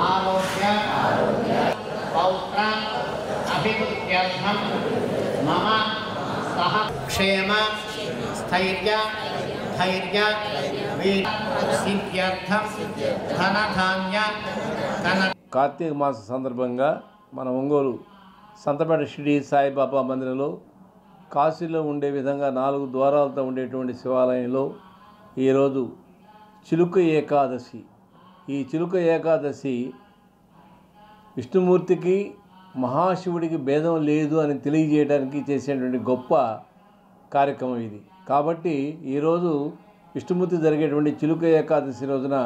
ఆరోగ్య పౌత్ర అభివృద్ధ్యర్థం మమ సహ క్షేమ స్థైర్య ధైర్య సిద్ధ్యర్థం ధనధాన్య కార్తీక మాస సందర్భంగా మన ఒంగోలు సంతపేట షిరిడి సాయిబాబా మందిరంలో కాశీలో ఉండే విధంగా 4 ద్వారాలతో ఉండేటువంటి శివాలయంలో ఈరోజు చిలుక ఏకాదశి. ఈ చిలుక ఏకాదశి విష్ణుమూర్తికి మహాశివుడికి భేదం లేదు అని తెలియజేయడానికి చేసేటువంటి గొప్ప కార్యక్రమం ఇది. కాబట్టి ఈరోజు విష్ణుమూర్తి జరిగేటువంటి చిలుక ఏకాదశి రోజున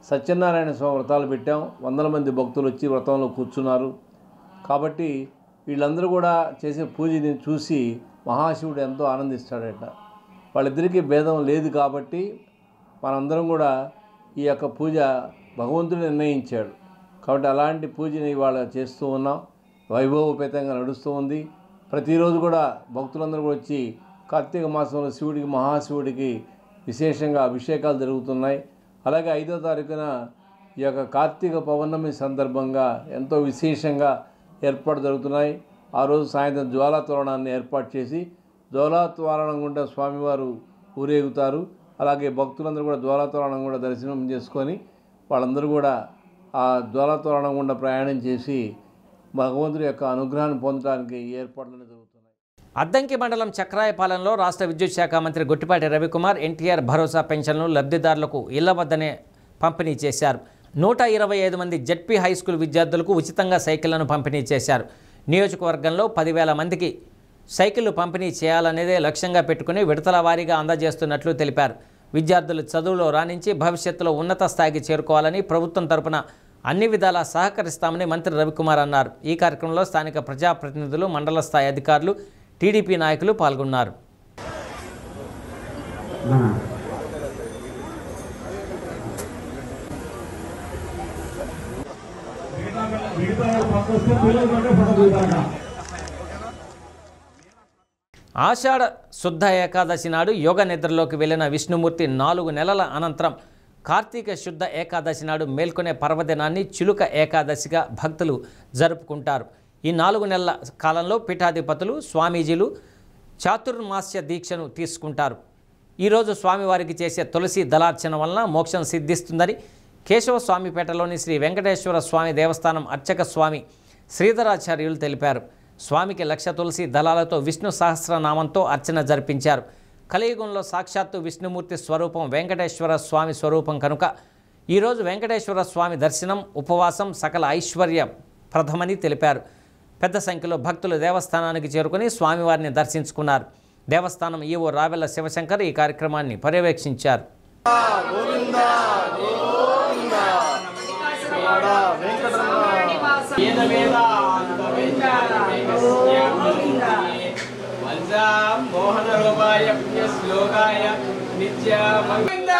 సత్యనారాయణ స్వామి వ్రతాలు పెట్టాం. 100 మంది భక్తులు వచ్చి వ్రతంలో కూర్చున్నారు. కాబట్టి వీళ్ళందరూ కూడా చేసే పూజని చూసి మహాశివుడు ఎంతో ఆనందిస్తాడట. వాళ్ళిద్దరికీ భేదం లేదు కాబట్టి మనందరం కూడా ఈ యొక్క పూజ భగవంతుడు నిర్ణయించాడు. కాబట్టి అలాంటి పూజని ఇవాళ చేస్తూ ఉన్నాం. వైభవోపేతంగా నడుస్తూ ఉంది. ప్రతిరోజు కూడా భక్తులందరూ కూడా వచ్చి కార్తీక మాసంలో శివుడికి మహాశివుడికి విశేషంగా అభిషేకాలు జరుగుతున్నాయి. అలాగే 5వ తారీఖున ఈ యొక్క కార్తీక పౌర్ణమి సందర్భంగా ఎంతో విశేషంగా ఏర్పాటు జరుగుతున్నాయి. ఆ రోజు సాయంత్రం జ్వాలా తోరణాన్ని ఏర్పాటు చేసి జ్వాలా తోరణం గుండా స్వామివారు ఊరేగుతారు. అలాగే భక్తులందరూ కూడా జ్వాలాతోరణం కూడా దర్శనం చేసుకొని వాళ్ళందరూ కూడా ఆ జ్వాలాతోరణం గుండా ప్రయాణం చేసి భగవంతుడి యొక్క అనుగ్రహాన్ని పొందడానికి ఏర్పాట్లను జరుగుతున్నాయి. అద్దంకి మండలం చక్రాయపాలెంలో రాష్ట్ర విద్యుత్ శాఖ మంత్రి గొట్టిపాటి రవికుమార్ ఎన్టీఆర్ భరోసా పెన్షన్లు లబ్ధిదారులకు ఇళ్ల వద్దనే పంపిణీ చేశారు. 125 మంది జెడ్పీ హై స్కూల్ విద్యార్థులకు ఉచితంగా సైకిళ్లను పంపిణీ చేశారు. నియోజకవర్గంలో 10,000 మందికి సైకిళ్లు పంపిణీ చేయాలనేదే లక్ష్యంగా పెట్టుకుని విడతల వారీగా అందజేస్తున్నట్లు తెలిపారు. విద్యార్థులు చదువులో రాణించి భవిష్యత్తులో ఉన్నత స్థాయికి చేరుకోవాలని ప్రభుత్వం తరపున అన్ని విధాలా సహకరిస్తామని మంత్రి రవికుమార్ అన్నారు. ఈ కార్యక్రమంలో స్థానిక ప్రజాప్రతినిధులు, మండల స్థాయి అధికారులు, టీడీపీ నాయకులు పాల్గొన్నారు. ఆషాఢ శుద్ధ ఏకాదశి నాడు యోగ నిద్రలోకి వెళ్లిన విష్ణుమూర్తి 4 నెలల అనంతరం కార్తీక శుద్ధ ఏకాదశి నాడు మేల్కొనే పర్వదినాన్ని చిలుక ఏకాదశిగా భక్తులు జరుపుకుంటారు. ఈ 4 నెలల కాలంలో పీఠాధిపతులు, స్వామీజీలు చాతుర్మాస్య దీక్షను తీసుకుంటారు. ఈరోజు స్వామివారికి చేసే తులసి దళార్చన వలన మోక్షం సిద్ధిస్తుందని కేశవస్వామిపేటలోని శ్రీ వెంకటేశ్వర స్వామి దేవస్థానం అర్చక స్వామి శ్రీధరాచార్యులు తెలిపారు. స్వామికి 1,00,000 తులసి దళాలతో విష్ణు సహస్రనామంతో అర్చన జరిపించారు. కలియుగంలో సాక్షాత్తు విష్ణుమూర్తి స్వరూపం వెంకటేశ్వర స్వామి స్వరూపం కనుక ఈరోజు వెంకటేశ్వర స్వామి దర్శనం, ఉపవాసం సకల ఐశ్వర్య ప్రథమని తెలిపారు. పెద్ద సంఖ్యలో భక్తులు దేవస్థానానికి చేరుకుని స్వామివారిని దర్శించుకున్నారు. దేవస్థానం ఈవో రావెల్ల శివశంకర్ ఈ కార్యక్రమాన్ని పర్యవేక్షించారు. మోహన రూపాయ పుణ్య శ్లోకాయ నిత్య గోవింద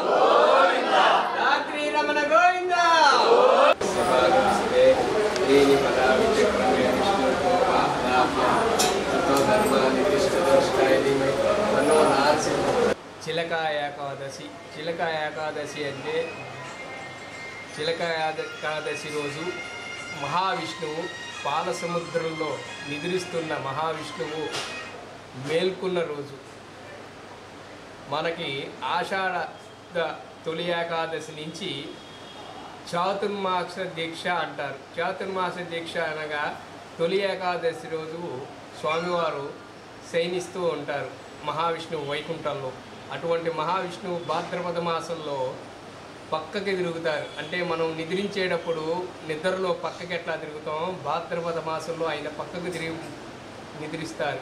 గోవింద రాత్రి రమణ గోవింద దేని పదావి చక్రమే విష్ణు చిలక ఏకాదశి. చిలక ఏకాదశి అంటే చిలక ఏకాదశి రోజు మహావిష్ణువు పాల సముద్రంలో నిద్రిస్తున్న మహావిష్ణువు మేల్కొన్న రోజు. మనకి ఆషాఢ తొలి ఏకాదశి నుంచి చాతుర్మాస దీక్ష అంటారు. చాతుర్మాస దీక్ష అనగా తొలి ఏకాదశి రోజు స్వామివారు శయనిస్తూ ఉంటారు మహావిష్ణువు వైకుంఠంలో. అటువంటి మహావిష్ణువు భాద్రపద మాసంలో పక్కకి తిరుగుతారు. అంటే మనం నిద్రించేటప్పుడు నిద్రలో పక్కకి ఎట్లా తిరుగుతాం, భాద్రపద మాసంలో ఆయన పక్కకు తిరిగి నిద్రిస్తారు.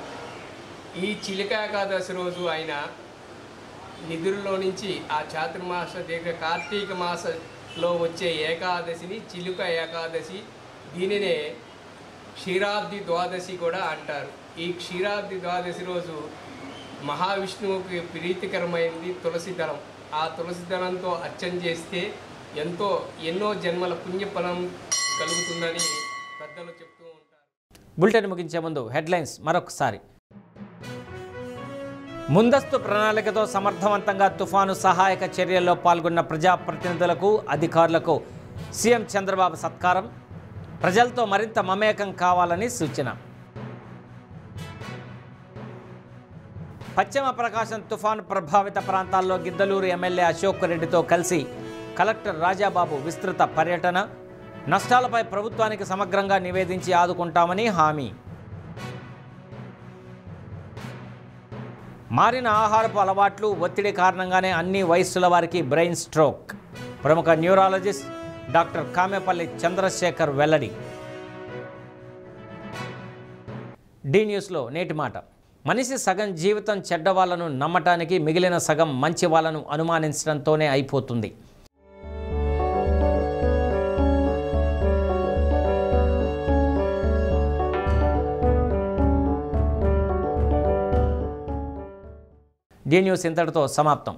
ఈ చిలిక ఏకాదశి రోజు ఆయన నిద్రలో నుంచి ఆ చాతుర్మాస దీక్ష కార్తీక మాసంలో వచ్చే ఏకాదశిని చిలుక ఏకాదశి, దీనినే క్షీరాబ్ది ద్వాదశి కూడా అంటారు. ఈ క్షీరాబ్ది ద్వాదశి రోజు మహావిష్ణువుకి ప్రీతికరమైంది తులసి దళం. ఆ తులసి దళంతో అర్చన చేస్తే ఎన్నో జన్మల పుణ్యఫలం కలుగుతుందని పెద్దలు చెప్తూ ఉంటారు. బులెటిన్ ముగించే ముందు హెడ్లైన్స్ మరొకసారి. ముందస్తు ప్రణాళికతో సమర్థవంతంగా తుఫాను సహాయక చర్యల్లో పాల్గొన్న ప్రజాప్రతినిధులకు, అధికారులకు సీఎం చంద్రబాబు సత్కారం. ప్రజలతో మరింత మమేకం కావాలని సూచన. పశ్చిమ ప్రకాశం తుఫాను ప్రభావిత ప్రాంతాల్లో గిద్దలూరు ఎమ్మెల్యే అశోక్ రెడ్డితో కలిసి కలెక్టర్ రాజాబాబు విస్తృత పర్యటన. నష్టాలపై ప్రభుత్వానికి సమగ్రంగా నివేదించి ఆదుకుంటామని హామీ. మారిన ఆహారపు అలవాట్లు, ఒత్తిడి కారణంగానే అన్ని వయస్సుల వారికి బ్రెయిన్ స్ట్రోక్. ప్రముఖ న్యూరాలజిస్ట్ డాక్టర్ కామెపల్లి చంద్రశేఖర్ వెల్లడి. డి న్యూస్లో నేటి మాట. మనిషి సగం జీవితం చెడ్డవాళ్లను నమ్మటానికి, మిగిలిన సగం మంచి వాళ్ళను అనుమానించడంతోనే అయిపోతుంది. డి న్యూస్ ఇంతటితో సమాప్తం.